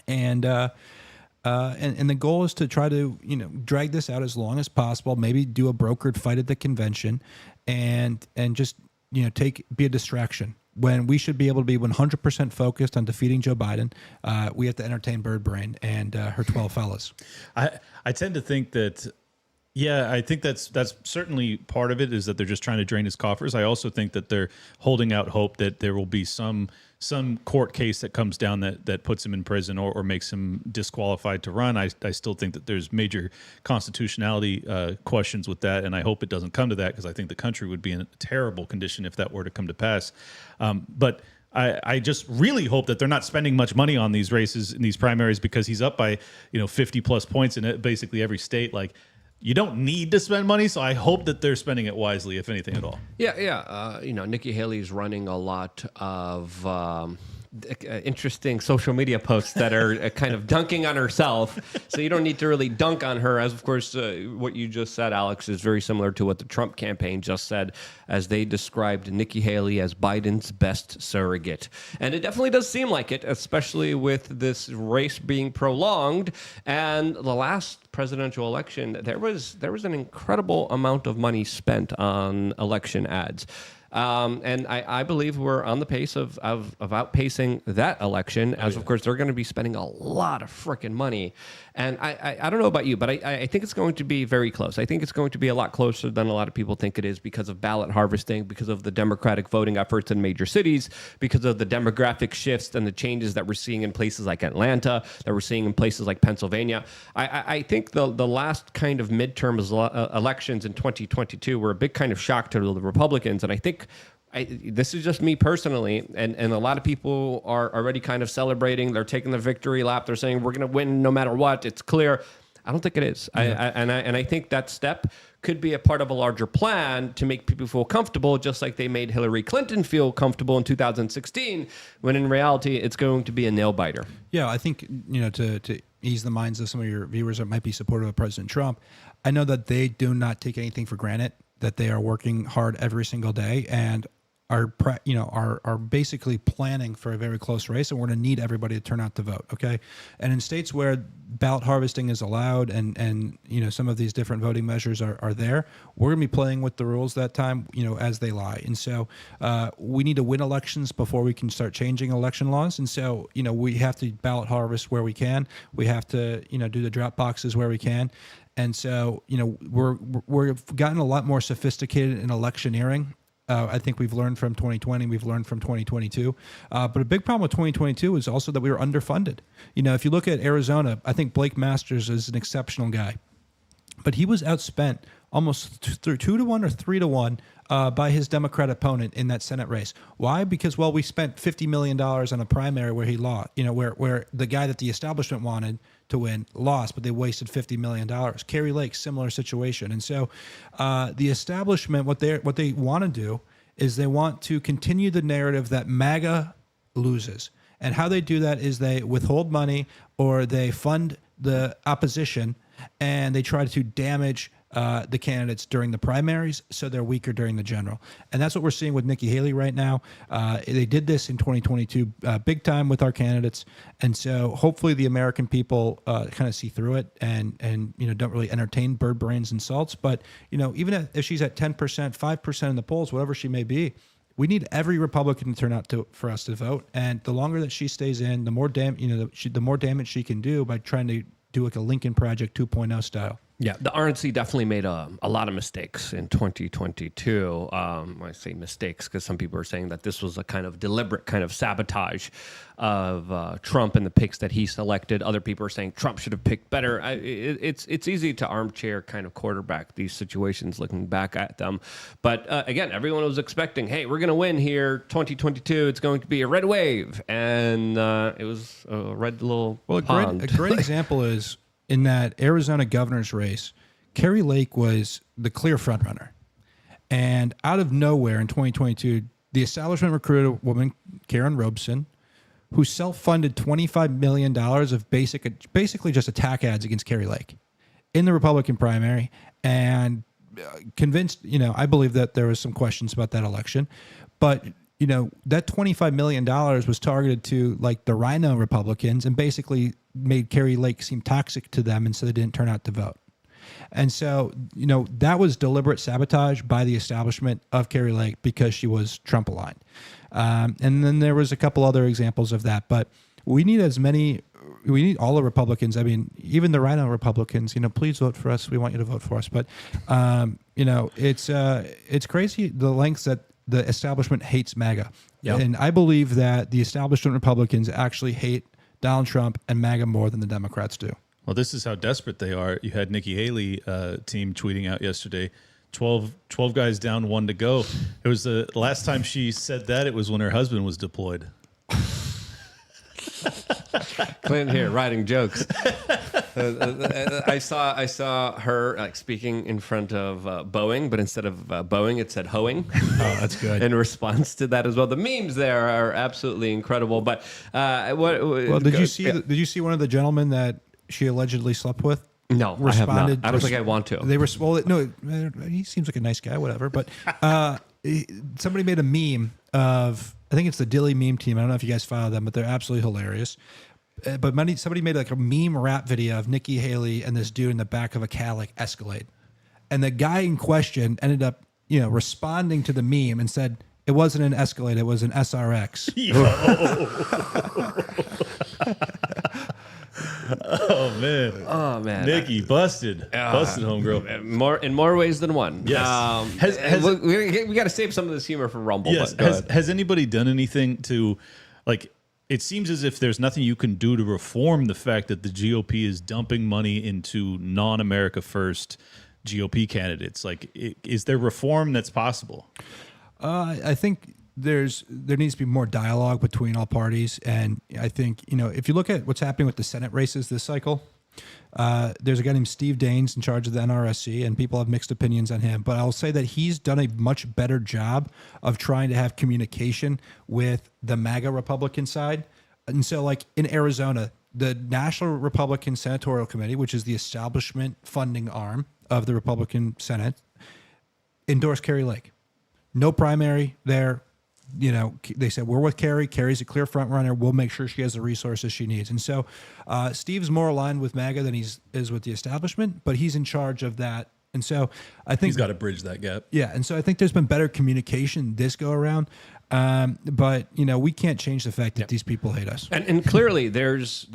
And the goal is to try to, drag this out as long as possible, maybe do a brokered fight at the convention and just, be a distraction. When we should be able to be 100% focused on defeating Joe Biden, we have to entertain Bird Brain and her 12 fellas. I tend to think that Yeah, I think that's certainly part of it, is that they're just trying to drain his coffers. I also think that they're holding out hope that there will be some court case that comes down that puts him in prison or makes him disqualified to run. I still think that there's major constitutionality questions with that, and I hope it doesn't come to that, because I think the country would be in a terrible condition if that were to come to pass. But I just really hope that they're not spending much money on these races, in these primaries, because he's up by 50 plus points in basically every state. Like, you don't need to spend money, so I hope that they're spending it wisely, if anything at all. Yeah. Nikki Haley's running a lot of interesting social media posts that are kind of dunking on herself. So you don't need to really dunk on her. As of course, what you just said, Alex, is very similar to what the Trump campaign just said, as they described Nikki Haley as Biden's best surrogate. And it definitely does seem like it, especially with this race being prolonged. And the last presidential election, there was an incredible amount of money spent on election ads. And I believe we're on the pace of outpacing that election, as of course they're going to be spending a lot of freaking money. And I don't know about you, but I think it's going to be very close. I think it's going to be a lot closer than a lot of people think it is, because of ballot harvesting, because of the Democratic voting efforts in major cities, because of the demographic shifts and the changes that we're seeing in places like Atlanta, that we're seeing in places like Pennsylvania. I think the last kind of midterm elections in 2022 were a big kind of shock to the Republicans. And I think this is just me personally, and a lot of people are already kind of celebrating. They're taking the victory lap. They're saying we're going to win no matter what. It's clear. I don't think it is. Yeah. I think that step could be a part of a larger plan to make people feel comfortable, just like they made Hillary Clinton feel comfortable in 2016, when in reality it's going to be a nail biter. Yeah, I think, to ease the minds of some of your viewers that might be supportive of President Trump, I know that they do not take anything for granted, that they are working hard every single day and are basically planning for a very close race, and we're going to need everybody to turn out to vote. Okay, and in states where ballot harvesting is allowed, and some of these different voting measures are there, we're going to be playing with the rules that time, as they lie. And so we need to win elections before we can start changing election laws. And so we have to ballot harvest where we can. We have to do the drop boxes where we can. And so we've gotten a lot more sophisticated in electioneering. I think we've learned from 2020, we've learned from 2022. But a big problem with 2022 is also that we were underfunded. If you look at Arizona, I think Blake Masters is an exceptional guy, but he was outspent almost 2-1 or 3-1 by his Democrat opponent in that Senate race. Why? Because, we spent $50 million on a primary where he lost, where the guy that the establishment wanted to win lost, but they wasted $50 million. Kerry Lake, similar situation. And so the establishment, what they want to do is they want to continue the narrative that MAGA loses. And how they do that is they withhold money, or they fund the opposition, and they try to damage the candidates during the primaries, so they're weaker during the general. And that's what we're seeing with Nikki Haley right now. They did this in 2022 big time with our candidates. And so hopefully the American people kind of see through it and don't really entertain bird brains insults. But, even if she's at 10%, 5% in the polls, whatever she may be, we need every Republican to turn out for us to vote. And the longer that she stays in, the more the more damage she can do by trying to do like a Lincoln Project 2.0 style. Yeah, the RNC definitely made a lot of mistakes in 2022. I say mistakes because some people are saying that this was a kind of deliberate kind of sabotage of Trump and the picks that he selected. Other people are saying Trump should have picked better. It's easy to armchair kind of quarterback these situations looking back at them. But again, everyone was expecting, hey, we're going to win here 2022. It's going to be a red wave. And it was a red little pond. A great example is in that Arizona governor's race, Kerry Lake was the clear frontrunner. And out of nowhere in 2022, the establishment recruited a woman, Karen Robeson, who self-funded $25 million of basically just attack ads against Kerry Lake in the Republican primary, and convinced, I believe that there was some questions about that election. But that $25 million was targeted to like the Rhino Republicans and basically made Kerry Lake seem toxic to them, and so they didn't turn out to vote. And so, that was deliberate sabotage by the establishment of Kerry Lake because she was Trump aligned. And then there was a couple other examples of that, but we need as many we need all the Republicans. I mean, even the Rhino Republicans. Please vote for us. We want you to vote for us. But it's crazy the lengths that the establishment hates MAGA. Yep. And I believe that the establishment Republicans actually hate Donald Trump and MAGA more than the Democrats do. Well, this is how desperate they are. You had Nikki Haley team tweeting out yesterday, 12 guys down, 1 to go. It was the last time she said that, it was when her husband was deployed. Clinton here writing jokes. I saw her speaking in front of Boeing, but instead of Boeing, it said hoeing. Oh, that's good. In response to that as well, the memes there are absolutely incredible. But Did you see one of the gentlemen that she allegedly slept with? No, I have not. I don't think I want to. They were no. He seems like a nice guy, whatever. But somebody made a meme of. I think it's the Dilly meme team. I don't know if you guys follow them, but they're absolutely hilarious. But somebody made like a meme rap video of Nikki Haley and this dude in the back of a Cadillac Escalade, and the guy in question ended up, responding to the meme and said it wasn't an Escalade, it was an SRX. Oh man, Nikki busted homegirl. In more ways than one. Yes. We got to save some of this humor for Rumble. Yes. Has anybody done anything to, like? It seems as if there's nothing you can do to reform the fact that the GOP is dumping money into non-America first GOP candidates. Like, is there reform that's possible? I think there needs to be more dialogue between all parties, and I think if you look at what's happening with the Senate races this cycle, there's a guy named Steve Daines in charge of the NRSC, and people have mixed opinions on him. But I'll say that he's done a much better job of trying to have communication with the MAGA Republican side. And so, like in Arizona, the National Republican Senatorial Committee, which is the establishment funding arm of the Republican Senate, endorsed Kari Lake. No primary there. They said, we're with Kari. Kari's a clear front runner. We'll make sure she has the resources she needs. And so Steve's more aligned with MAGA than is with the establishment, but he's in charge of that. And so I think he's got to bridge that gap. Yeah. And so I think there's been better communication this go around. But we can't change the fact that these people hate us. And clearly there's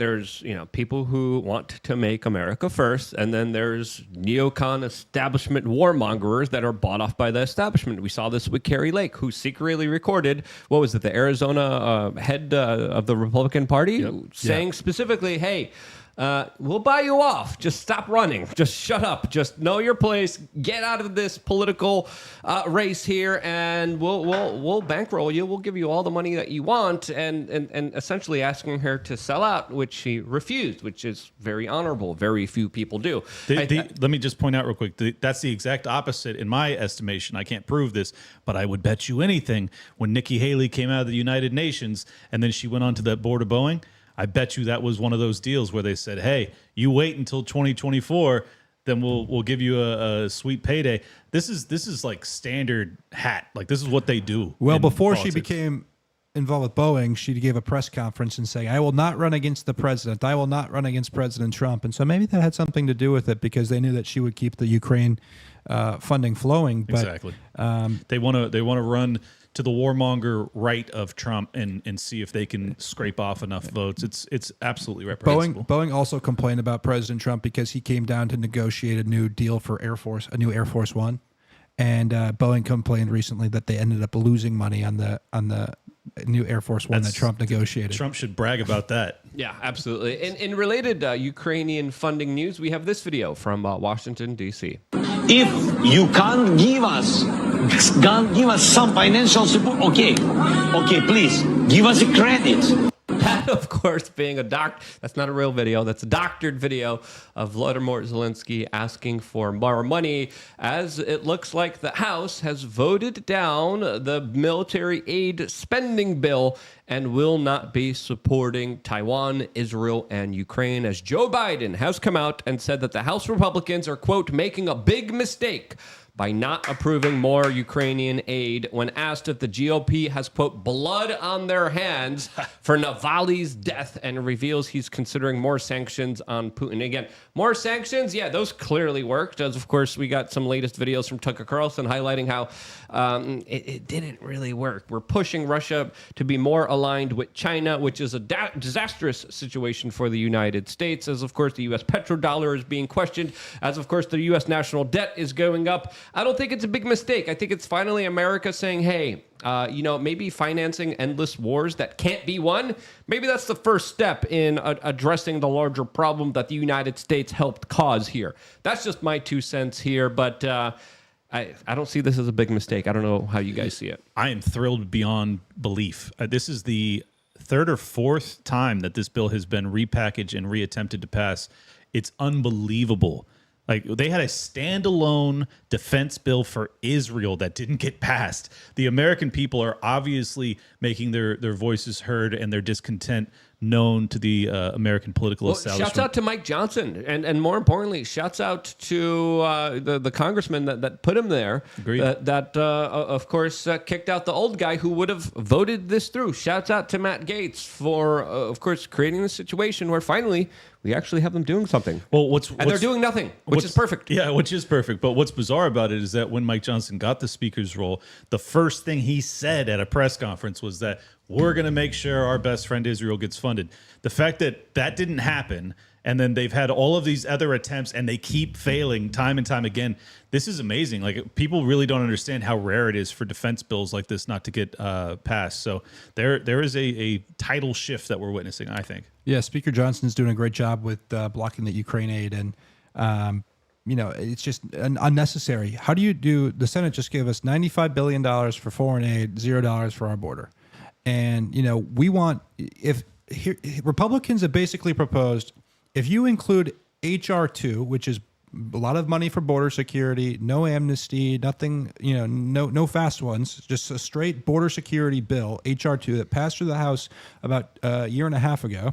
people who want to make America first, and then there's neocon establishment warmongers that are bought off by the establishment. We saw this with Kari Lake, who secretly recorded, what was it, the Arizona head of the Republican Party, saying specifically, hey, we'll buy you off. Just stop running. Just shut up. Just know your place. Get out of this political race here, and we'll bankroll you. We'll give you all the money that you want, and essentially asking her to sell out, which she refused, which is very honorable. Very few people do. Let me just point out real quick. That's the exact opposite in my estimation. I can't prove this, but I would bet you anything when Nikki Haley came out of the United Nations and then she went on to that board of Boeing, I bet you that was one of those deals where they said, hey, you wait until 2024, then we'll give you a sweet payday. This is like standard hat. Like, this is what they do. Well, before politics. She became involved with Boeing, she gave a press conference and saying, I will not run against the president. I will not run against President Trump. And so maybe that had something to do with it, because they knew that she would keep the Ukraine funding flowing. But, exactly. They want to run to the warmonger right of Trump and see if they can scrape off enough votes. It's absolutely reprehensible. Boeing also complained about President Trump because he came down to negotiate a new deal for a new Air Force One, and Boeing complained recently that they ended up losing money on the new Air Force One that Trump negotiated. Trump should brag about that. Yeah, absolutely. In related Ukrainian funding news, we have this video from Washington, D.C. If you can't give us some financial support, okay, please give us a credit. That, of course, being that's not a real video. That's a doctored video of Volodymyr Zelensky asking for more money, as it looks like the House has voted down the military aid spending bill and will not be supporting Taiwan, Israel, and Ukraine, as Joe Biden has come out and said that the House Republicans are, quote, making a big mistake by not approving more Ukrainian aid when asked if the GOP has, quote, blood on their hands for Navalny's death, and reveals he's considering more sanctions on Putin. Again, more sanctions, yeah, those clearly worked, as of course we got some latest videos from Tucker Carlson highlighting how it didn't really work. We're pushing Russia to be more aligned with China, which is a disastrous situation for the United States, as of course the U.S. petrodollar is being questioned, as of course the U.S. national debt is going up. I don't think it's a big mistake. I think it's finally America saying, hey, maybe financing endless wars that can't be won, maybe that's the first step in addressing the larger problem that the United States helped cause here. That's just my 2 cents here, but I don't see this as a big mistake. I don't know how you guys see it. I am thrilled beyond belief. This is the 3rd or 4th time that this bill has been repackaged and reattempted to pass. It's unbelievable. Like, they had a standalone defense bill for Israel that didn't get passed. The American people are obviously making their voices heard and their discontent known to the American political establishment. Shouts out to Mike Johnson, and more importantly, shouts out to the congressman that put him there. Agreed. That of course, kicked out the old guy who would have voted this through. Shouts out to Matt Gaetz for, of course, creating the situation where finally we actually have them doing something. Well, they're doing nothing, which is perfect. Yeah, which is perfect. But what's bizarre about it is that when Mike Johnson got the speaker's role, the first thing he said at a press conference was that we're going to make sure our best friend Israel gets funded. The fact that that didn't happen, and then they've had all of these other attempts and they keep failing time and time again. This is amazing. Like, people really don't understand how rare it is for defense bills like this not to get passed. So there is a tidal shift that we're witnessing, I think. Yeah, Speaker Johnson's doing a great job with blocking the Ukraine aid, and it's just unnecessary. How do you do? The Senate just gave us $95 billion for foreign aid, $0 for our border, and we want Republicans have basically proposed, if you include HR 2, which is a lot of money for border security, no amnesty, nothing, no fast ones, just a straight border security bill, HR 2, that passed through the House about a year and a half ago.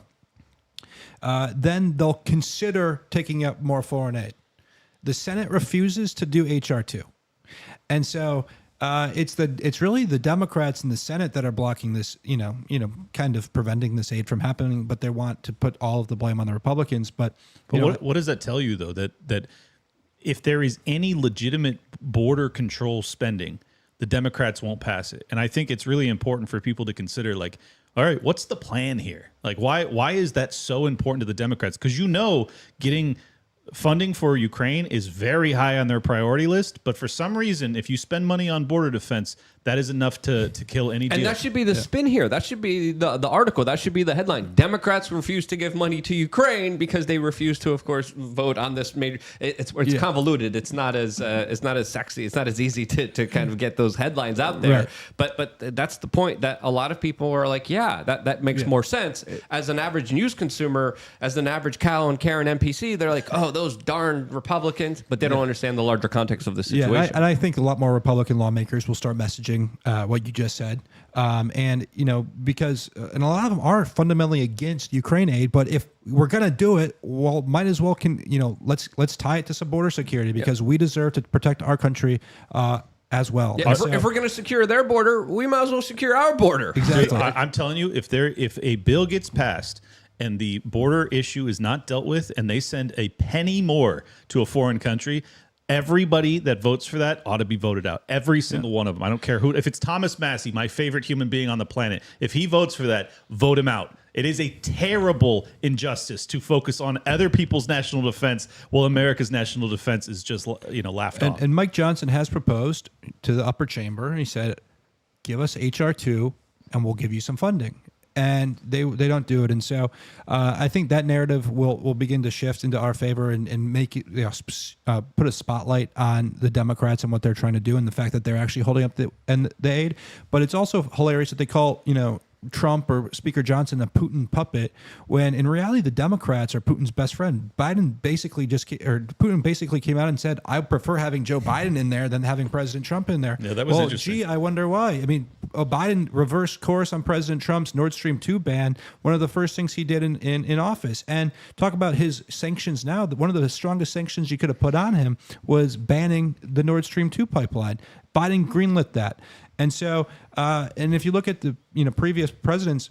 Then they'll consider taking up more foreign aid. The Senate refuses to do HR 2. And so it's really the Democrats in the Senate that are blocking this, kind of preventing this aid from happening, but they want to put all of the blame on the Republicans. But what does that tell you, though, that if there is any legitimate border control spending, the Democrats won't pass it? And I think it's really important for people to consider, like, all right, what's the plan here? Like, why is that so important to the Democrats? Because getting funding for Ukraine is very high on their priority list, but for some reason, if you spend money on border defense, that is enough to kill any deal. And that should be the spin here. That should be the article. That should be the headline. Democrats refuse to give money to Ukraine because they refuse to, of course, vote on this major. It's convoluted. It's not as sexy. It's not as easy to kind of get those headlines out there. Right. But that's the point, that a lot of people are like, yeah, that makes more sense. As an average news consumer, as an average Cal and Karen NPC, they're like, oh, those darn Republicans, but they don't understand the larger context of the situation. Yeah, and I think a lot more Republican lawmakers will start messaging what you just said, because a lot of them are fundamentally against Ukraine aid. But if we're gonna do it, well, might as well let's tie it to some border security, because we deserve to protect our country as well. Yeah, if we're going to secure their border, we might as well secure our border. Exactly. I'm telling you, if a bill gets passed and the border issue is not dealt with, and they send a penny more to a foreign country, everybody that votes for that ought to be voted out. Every single one of them. I don't care who. If it's Thomas Massey, my favorite human being on the planet, if he votes for that, vote him out. It is a terrible injustice to focus on other people's national defense while America's national defense is just laughed off. And Mike Johnson has proposed to the upper chamber. He said, "Give us HR 2, and we'll give you some funding." And they don't do it, and so I think that narrative will begin to shift into our favor and make it, put a spotlight on the Democrats and what they're trying to do, and the fact that they're actually holding up the aid. But it's also hilarious that they call Trump or Speaker Johnson a Putin puppet, when in reality the Democrats are Putin's best friend. Putin basically came out and said, "I prefer having Joe Biden in there than having President Trump in there." Yeah, that was interesting. Gee, I wonder why. I mean, Biden reversed course on President Trump's Nord Stream 2 ban, one of the first things he did in office. And talk about his sanctions now. One of the strongest sanctions you could have put on him was banning the Nord Stream 2 pipeline. Biden greenlit that. And so, and if you look at the previous presidents,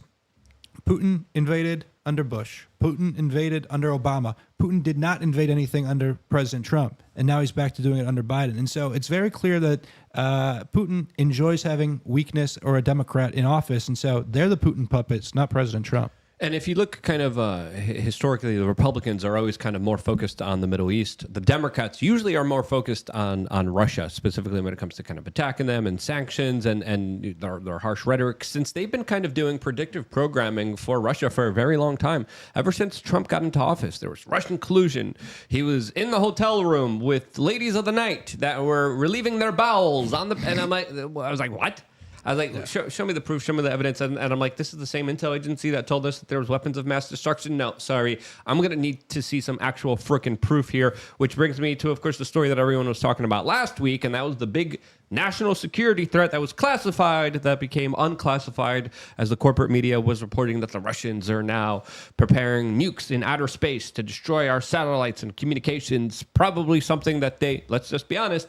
Putin invaded under Bush. Putin invaded under Obama. Putin did not invade anything under President Trump. And now he's back to doing it under Biden. And so it's very clear that Putin enjoys having weakness or a Democrat in office. And so they're the Putin puppets, not President Trump. And if you look kind of historically, the Republicans are always kind of more focused on the Middle East. The Democrats usually are more focused on Russia, specifically when it comes to kind of attacking them and sanctions and their harsh rhetoric, since they've been kind of doing predictive programming for Russia for a very long time. Ever since Trump got into office, there was Russian collusion. He was in the hotel room with ladies of the night that were relieving their bowels and I was like, what? I was like, show me the proof, show me the evidence. And I'm like, this is the same intel agency that told us that there was weapons of mass destruction. No, sorry. I'm going to need to see some actual frickin' proof here, which brings me to, of course, the story that everyone was talking about last week. And that was the big national security threat that was classified that became unclassified as the corporate media was reporting that the Russians are now preparing nukes in outer space to destroy our satellites and communications. Probably something that they, let's just be honest,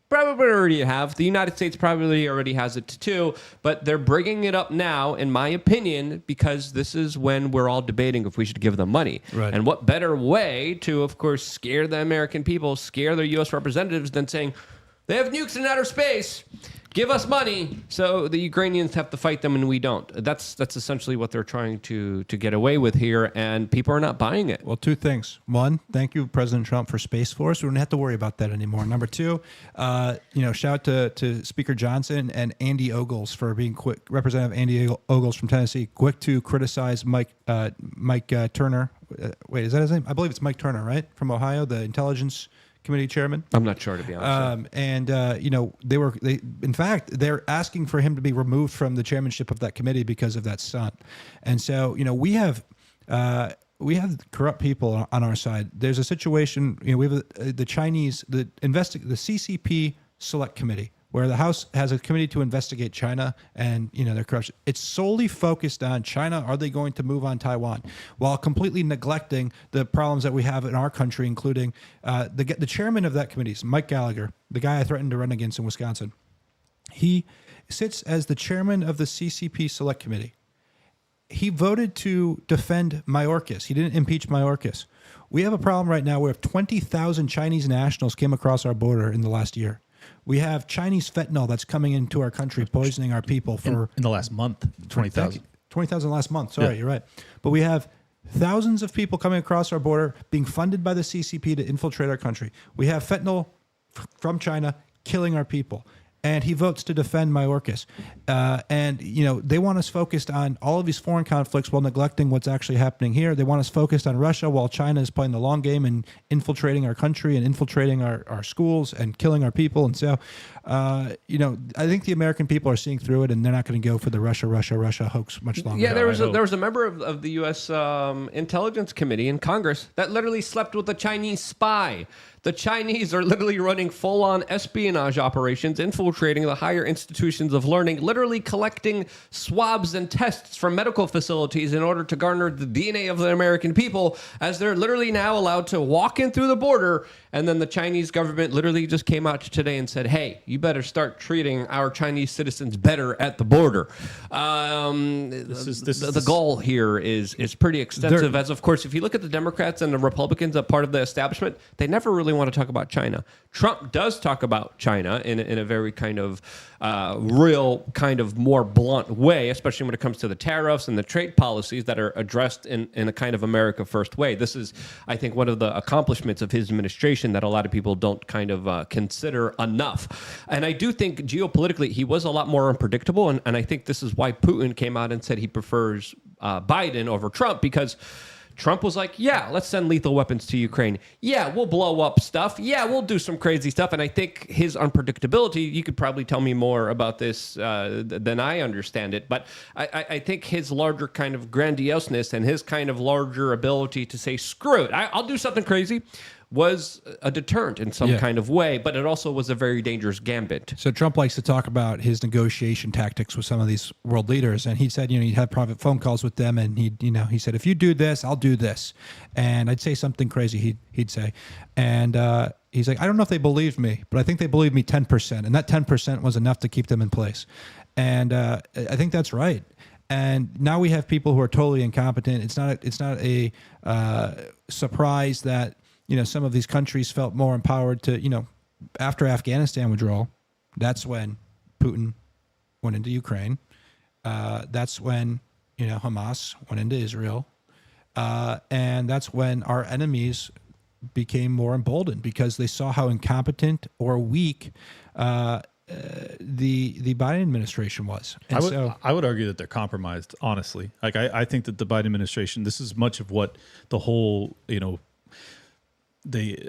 probably already have. The United States probably already has it too, but they're bringing it up now, in my opinion, because this is when we're all debating if we should give them money. Right. And what better way to, of course, scare the American people, scare their U.S. representatives than saying, they have nukes in outer space, give us money, so the Ukrainians have to fight them and we don't. That's essentially what they're trying to get away with here, and people are not buying it. Well, two things. One, thank you, President Trump, for Space Force. We don't have to worry about that anymore. Number two, shout out to Speaker Johnson and Andy Ogles for being quick. Representative Andy Ogles from Tennessee, quick to criticize Mike Turner. Wait, is that his name? I believe it's Mike Turner, right? From Ohio, the Intelligence Committee chairman. I'm not sure, to be honest. In fact, they're asking for him to be removed from the chairmanship of that committee because of that stunt. And so, we have corrupt people on our side. There's a situation. We have the CCP Select Committee, where the House has a committee to investigate China and their corruption. It's solely focused on China. Are they going to move on Taiwan, while completely neglecting the problems that we have in our country, including the chairman of that committee, Mike Gallagher, the guy I threatened to run against in Wisconsin. He sits as the chairman of the CCP Select Committee. He voted to defend Mayorkas. He didn't impeach Mayorkas. We have a problem right now where 20,000 Chinese nationals came across our border in the last year. We have Chinese fentanyl that's coming into our country, poisoning our people for... In the last month, 20,000. 20,000 last month. Sorry, You're right. But we have thousands of people coming across our border being funded by the CCP to infiltrate our country. We have fentanyl from China killing our people. And he votes to defend Mayorkas. They want us focused on all of these foreign conflicts while neglecting what's actually happening here. They want us focused on Russia while China is playing the long game and infiltrating our country and infiltrating our schools and killing our people. And so, I think the American people are seeing through it, and they're not going to go for the Russia hoax much longer. Yeah, there was a member of the U.S. Intelligence Committee in Congress that literally slept with a Chinese spy. The Chinese are literally running full-on espionage operations, infiltrating the higher institutions of learning, literally collecting swabs and tests from medical facilities in order to garner the DNA of the American people, as they're literally now allowed to walk in through the border. And then the Chinese government literally just came out today and said, hey, you better start treating our Chinese citizens better at the border. The goal here is pretty extensive, as of course, if you look at the Democrats and the Republicans, a part of the establishment, they never really want to talk about China. Trump does talk about China in a very kind of real, kind of more blunt way, especially when it comes to the tariffs and the trade policies that are addressed in a kind of America First way. This is, I think, one of the accomplishments of his administration that a lot of people don't kind of consider enough. And I do think geopolitically, he was a lot more unpredictable. And I think this is why Putin came out and said he prefers Biden over Trump, because Trump was like, yeah, let's send lethal weapons to Ukraine. Yeah, we'll blow up stuff. Yeah, we'll do some crazy stuff. And I think his unpredictability, you could probably tell me more about this than I understand it. But I think his larger kind of grandioseness and his kind of larger ability to say, screw it, I'll do something crazy, was a deterrent in some kind of way, but it also was a very dangerous gambit. So Trump likes to talk about his negotiation tactics with some of these world leaders, and he said, he'd have private phone calls with them, and he said, if you do this, I'll do this, and I'd say something crazy. He'd say, and he's like, I don't know if they believed me, but I think they believed me 10%, and that 10% was enough to keep them in place, and I think that's right. And now we have people who are totally incompetent. It's not a surprise that some of these countries felt more empowered to, after Afghanistan withdrawal, that's when Putin went into Ukraine. That's when, Hamas went into Israel. And that's when our enemies became more emboldened because they saw how incompetent or weak the Biden administration was. And I would argue that they're compromised, honestly. Like, I think that the Biden administration, this is much of what the whole, the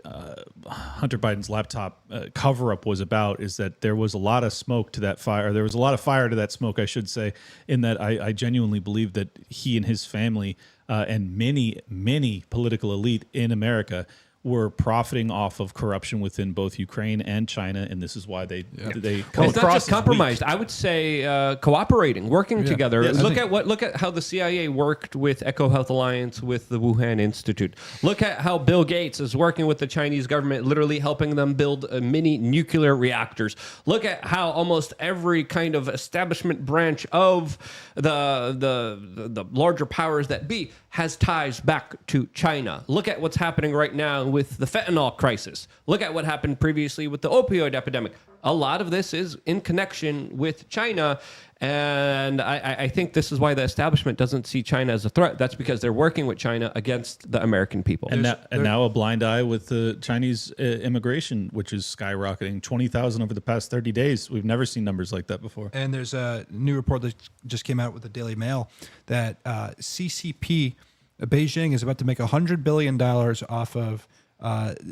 Hunter Biden's laptop cover-up was about, is that there was a lot of smoke to that fire. There was a lot of fire to that smoke, I should say, in that I genuinely believe that he and his family and many political elite in America were profiting off of corruption within both Ukraine and China, and this is why they come It's not across just as compromised. weak. I would say cooperating, working together. Yes. Look at how the CIA worked with EcoHealth Alliance with the Wuhan Institute. Look at how Bill Gates is working with the Chinese government, literally helping them build mini nuclear reactors. Look at how almost every kind of establishment branch of the larger powers that be has ties back to China. Look at what's happening right now with the fentanyl crisis. Look at what happened previously with the opioid epidemic. A lot of this is in connection with China, and I think this is why the establishment doesn't see China as a threat. That's because they're working with China against the American people. And now a blind eye with the Chinese immigration, which is skyrocketing, 20,000 over the past 30 days. We've never seen numbers like that before. And there's a new report that just came out with the Daily Mail that CCP, Beijing, is about to make $100 billion off of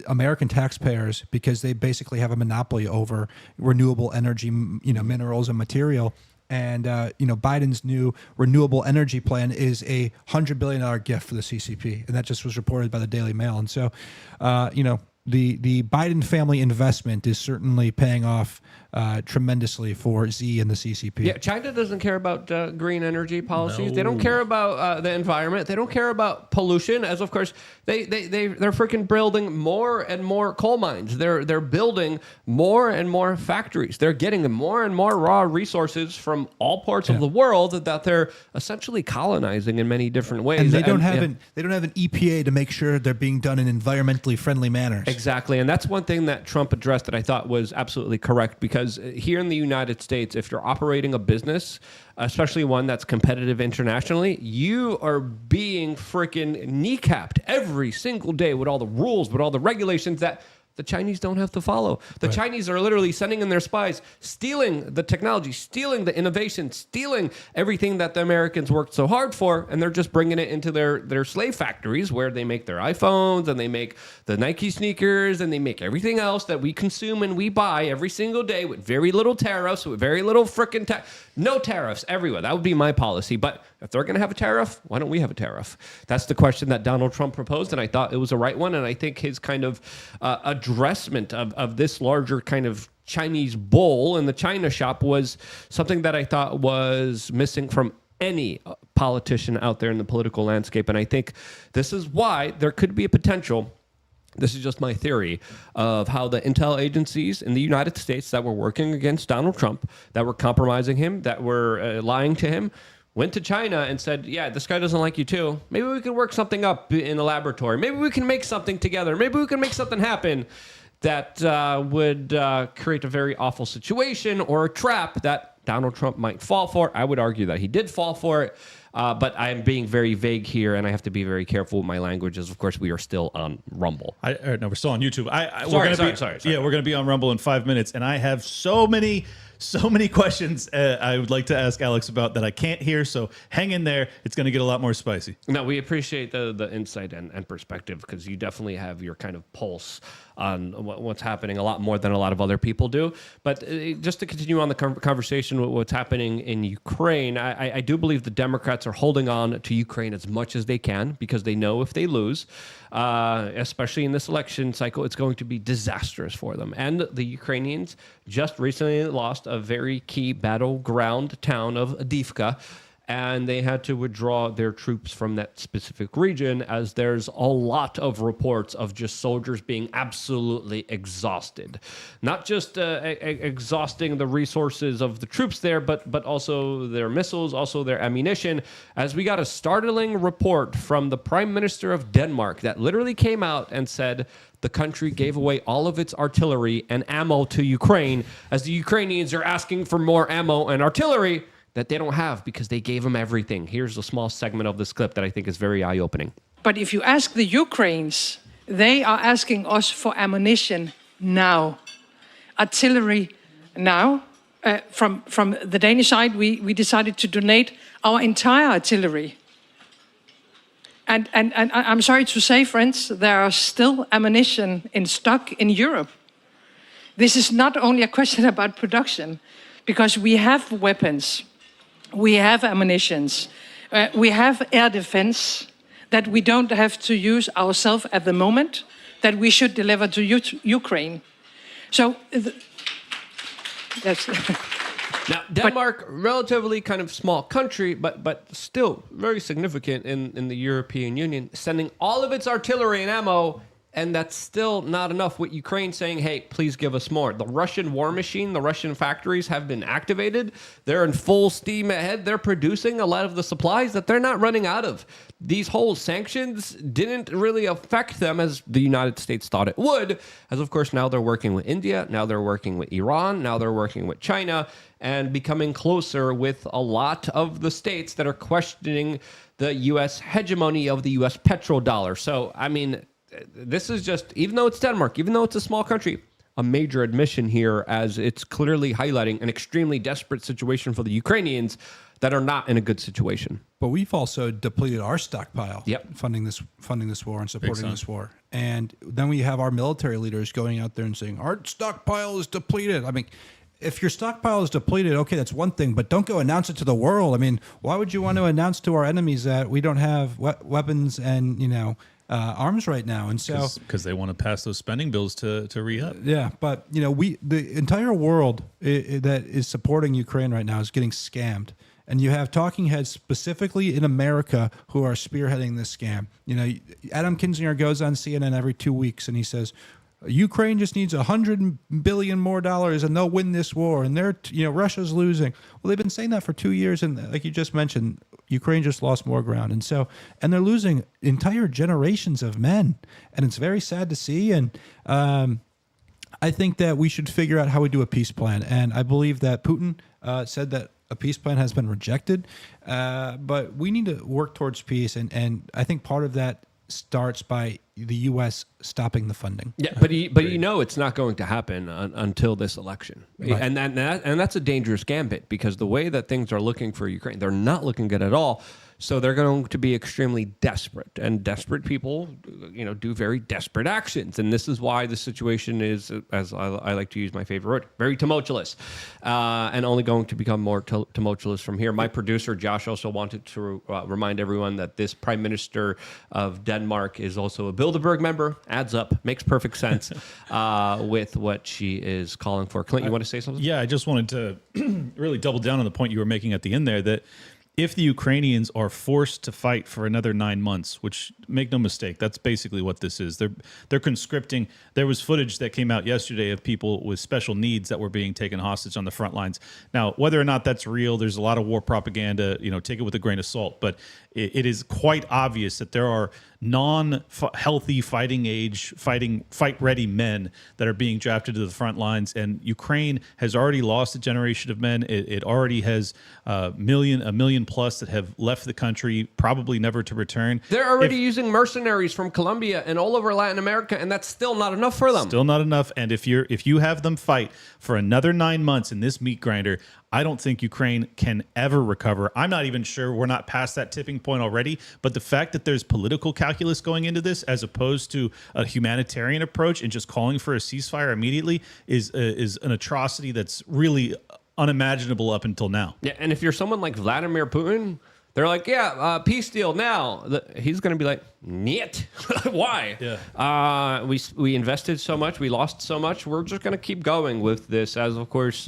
American taxpayers because they basically have a monopoly over renewable energy, minerals and material. And Biden's new renewable energy plan is a $100 billion gift for the CCP, and that just was reported by the Daily Mail. And so, the Biden family investment is certainly paying off tremendously for Z and the CCP. Yeah, China doesn't care about green energy policies. No. They don't care about the environment. They don't care about pollution. As of course, they're freaking building more and more coal mines. They're building more and more factories. They're getting more and more raw resources from all parts of the world that they're essentially colonizing in many different ways. And they don't have an EPA to make sure they're being done in environmentally friendly manners. Exactly, and that's one thing that Trump addressed that I thought was absolutely correct, because here in the United States, if you're operating a business, especially one that's competitive internationally, you are being freaking kneecapped every single day with all the rules, with all the regulations that the Chinese don't have to follow. The Chinese are literally sending in their spies, stealing the technology, stealing the innovation, stealing everything that the Americans worked so hard for, and they're just bringing it into their slave factories where they make their iPhones and they make the Nike sneakers and they make everything else that we consume and we buy every single day with very little tariffs, with very little frickin' no tariffs everywhere. That would be my policy. But if they're going to have a tariff, why don't we have a tariff? That's the question that Donald Trump proposed, and I thought it was a right one. And I think his kind of addressment of this larger kind of Chinese bull in the China shop was something that I thought was missing from any politician out there in the political landscape. And I think this is why there could be a potential, this is just my theory, of how the intel agencies in the United States that were working against Donald Trump, that were compromising him, that were lying to him, went to China and said, yeah, this guy doesn't like you too. Maybe we can work something up in the laboratory. Maybe we can make something together. Maybe we can make something happen that would create a very awful situation or a trap that Donald Trump might fall for. I would argue that he did fall for it. But I'm being very vague here, and I have to be very careful with my language, as of course we are still on Rumble. No, we're still on YouTube. Sorry. Yeah, we're going to be on Rumble in 5 minutes, and I have so many questions I would like to ask Alex about that I can't hear. So hang in there; it's going to get a lot more spicy. No, we appreciate the insight and perspective, because you definitely have your kind of pulse on what's happening a lot more than a lot of other people do. But just to continue on the conversation with what's happening in Ukraine, I do believe the Democrats are holding on to Ukraine as much as they can, because they know if they lose, especially in this election cycle, it's going to be disastrous for them. And the Ukrainians just recently lost a very key battleground town of Avdiivka, and they had to withdraw their troops from that specific region, as there's a lot of reports of just soldiers being absolutely exhausted. Not just exhausting the resources of the troops there, but also their missiles, also their ammunition, as we got a startling report from the Prime Minister of Denmark that literally came out and said the country gave away all of its artillery and ammo to Ukraine, as the Ukrainians are asking for more ammo and artillery that they don't have because they gave them everything. Here's a small segment of this clip that I think is very eye-opening. But if you ask the Ukrainians, they are asking us for ammunition now, artillery now. From the Danish side, we decided to donate our entire artillery. And I'm sorry to say, friends, there are still ammunition in stock in Europe. This is not only a question about production, because we have weapons. We have ammunitions. We have air defense that we don't have to use ourselves at the moment, that we should deliver to Ukraine. So that's... Now, Denmark, relatively kind of small country, but still very significant in the European Union, sending all of its artillery and ammo, and that's still not enough, with Ukraine saying, hey, please give us more. The Russian war machine, the Russian factories have been activated. They're in full steam ahead. They're producing a lot of the supplies that they're not running out of. These whole sanctions didn't really affect them as the United States thought it would, as of course now they're working with India, now they're working with Iran, now they're working with China, and becoming closer with a lot of the states that are questioning the U.S. hegemony of the U.S. petrodollar. So, I mean, this is just, even though it's Denmark, even though it's a small country, a major admission here, as it's clearly highlighting an extremely desperate situation for the Ukrainians that are not in a good situation. But we've also depleted our stockpile, Yep. funding this war and supporting this war. And then we have our military leaders going out there and saying, our stockpile is depleted. I mean, if your stockpile is depleted, okay, that's one thing, but don't go announce it to the world. I mean, why would you want to announce to our enemies that we don't have weapons and, arms right now? And so because they want to pass those spending bills to re-up. Yeah, but the entire world that is supporting Ukraine right now is getting scammed. And you have talking heads specifically in America who are spearheading this scam. Adam Kinzinger goes on CNN every 2 weeks and he says, Ukraine just needs $100 billion more and they'll win this war. And Russia's losing. Well, they've been saying that for 2 years. And like you just mentioned, Ukraine just lost more ground. And they're losing entire generations of men. And it's very sad to see. And I think that we should figure out how we do a peace plan. And I believe that Putin said that a peace plan has been rejected. But we need to work towards peace. And I think part of that starts by the U.S. stopping the funding. Yeah, but it's not going to happen until this election, right. and that's a dangerous gambit, because the way that things are looking for Ukraine, they're not looking good at all. So they're going to be extremely desperate, and desperate people, do very desperate actions. And this is why the situation is, as I like to use my favorite word, very tumultuous, and only going to become more tumultuous from here. My producer, Josh, also wanted to remind everyone that this Prime Minister of Denmark is also a Bilderberg member. Adds up, makes perfect sense with what she is calling for. Clint, you want to say something? Yeah, I just wanted to really double down on the point you were making at the end there, that if the Ukrainians are forced to fight for another 9 months, which, make no mistake, that's basically what this is. They're conscripting. There was footage that came out yesterday of people with special needs that were being taken hostage on the front lines. Now, whether or not that's real, there's a lot of war propaganda, take it with a grain of salt. But it is quite obvious that there are non-healthy fight-ready men that are being drafted to the front lines. And Ukraine has already lost a generation of men. It already has a million plus that have left the country, probably never to return. They're already using mercenaries from Colombia and all over Latin America, and that's still not enough for them. Still not enough. And if you have them fight for another 9 months in this meat grinder, I don't think Ukraine can ever recover. I'm not even sure we're not past that tipping point already. But the fact that there's political calculus going into this, as opposed to a humanitarian approach and just calling for a ceasefire immediately, is an atrocity that's really unimaginable up until now. Yeah, and if you're someone like Vladimir Putin, they're like, yeah, peace deal now. He's going to be like, niet. Why? Yeah. We invested so much. We lost so much. We're just going to keep going with this. As, of course,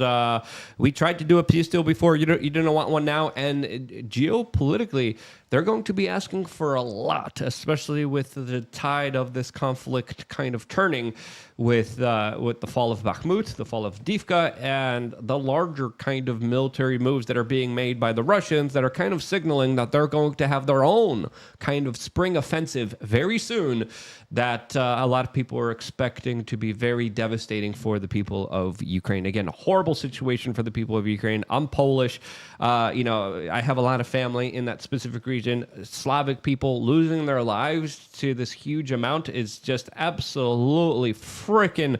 we tried to do a peace deal before. You didn't want one now. And geopolitically, they're going to be asking for a lot, especially with the tide of this conflict kind of turning with the fall of Bakhmut, the fall of Divka, and the larger kind of military moves that are being made by the Russians that are kind of signaling that they're going to have their own kind of spring offensive very soon, that a lot of people are expecting to be very devastating for the people of Ukraine. Again, a horrible situation for the people of Ukraine. I'm Polish. I have a lot of family in that specific region. Slavic people losing their lives to this huge amount is just absolutely freaking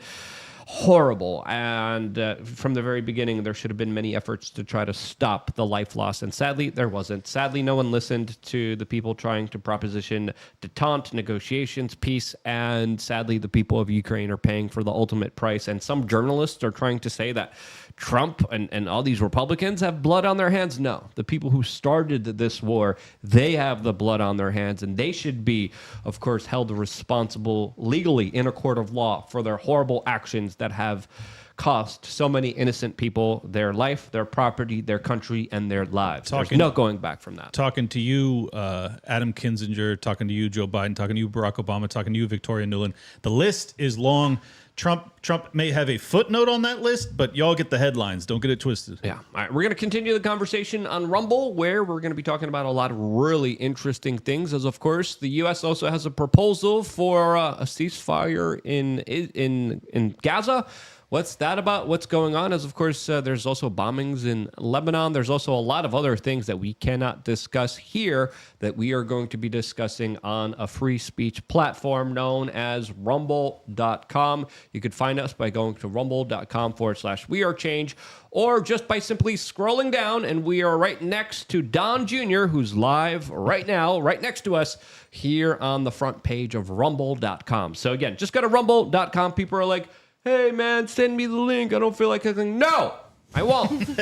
horrible. And from the very beginning, there should have been many efforts to try to stop the life loss. And sadly, there wasn't. Sadly, no one listened to the people trying to proposition detente, negotiations, peace. And sadly, the people of Ukraine are paying for the ultimate price. And some journalists are trying to say that Trump and all these Republicans have blood on their hands. No, the people who started this war, they have the blood on their hands, and they should be, of course, held responsible legally in a court of law for their horrible actions that have cost so many innocent people their life, their property, their country, and their lives. There's no going back from that. Talking to you, Adam Kinzinger, talking to you, Joe Biden, talking to you, Barack Obama, talking to you, Victoria Nuland. The list is long. Trump may have a footnote on that list, but y'all get the headlines. Don't get it twisted. Yeah. All right. We're going to continue the conversation on Rumble, where we're going to be talking about a lot of really interesting things. As, of course, the U.S. also has a proposal for a ceasefire in Gaza. What's that about? What's going on? As, of course, there's also bombings in Lebanon. There's also a lot of other things that we cannot discuss here that we are going to be discussing on a free speech platform known as rumble.com. You could find us by going to rumble.com/WeAreChange, or just by simply scrolling down, and we are right next to Don Jr., who's live right now, right next to us here on the front page of rumble.com. So again, just go to rumble.com. People are like, hey, man, send me the link. I don't feel like clicking. No, I won't.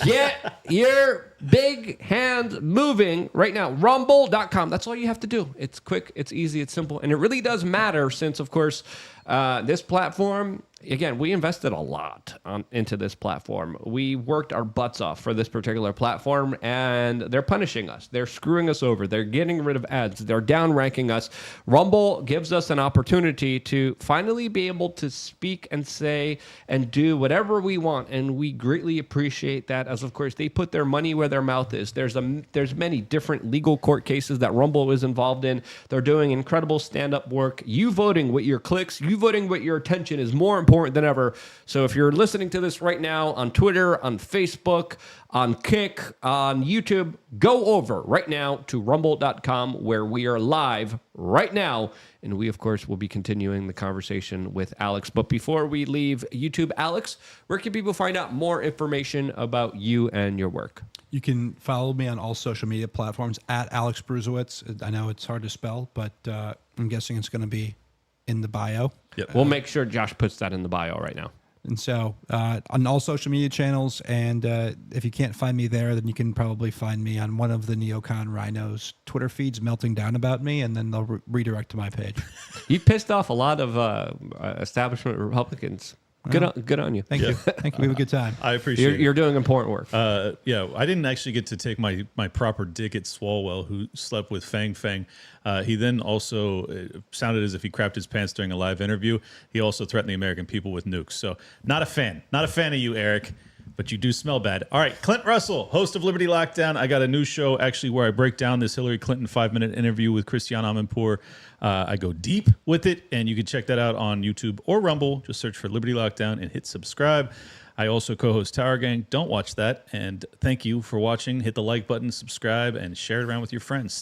Get your big hand moving right now. Rumble.com. That's all you have to do. It's quick, it's easy, it's simple. And it really does matter since, of course, this platform, again, we invested a lot into this platform. We worked our butts off for this particular platform, and they're punishing us. They're screwing us over. They're getting rid of ads. They're downranking us. Rumble gives us an opportunity to finally be able to speak and say and do whatever we want, and we greatly appreciate that, as, of course, they put their money where their mouth is. There's many different legal court cases that Rumble is involved in. They're doing incredible stand-up work. You voting with your clicks, you voting with your attention is more important than ever. So if you're listening to this right now on Twitter, on Facebook, on Kick, on YouTube, go over right now to rumble.com, where we are live right now. And we, of course, will be continuing the conversation with Alex. But before we leave YouTube, Alex, where can people find out more information about you and your work? You can follow me on all social media platforms at Alex Bruzowitz. I know it's hard to spell, but I'm guessing it's going to be in the bio. Yep. We'll make sure Josh puts that in the bio right now. And so on all social media channels, and if you can't find me there, then you can probably find me on one of the Neocon Rhinos Twitter feeds melting down about me, and then they'll redirect to my page. You pissed off a lot of establishment Republicans. Good on you. Thank you. Thank you. We have a good time. I appreciate it. You're doing important work. Yeah, I didn't actually get to take my proper dig at Swalwell, who slept with Fang Fang. He then also sounded as if he crapped his pants during a live interview. He also threatened the American people with nukes. So not a fan. Not a fan of you, Eric. but you do smell bad. All right, Clint Russell, host of Liberty Lockdown. I got a new show actually where I break down this Hillary Clinton 5-minute interview with Christiane Amanpour. I go deep with it, and you can check that out on YouTube or Rumble. Just search for Liberty Lockdown and hit subscribe. I also co-host Tower Gang. Don't watch that. And thank you for watching. Hit the like button, subscribe, and share it around with your friends.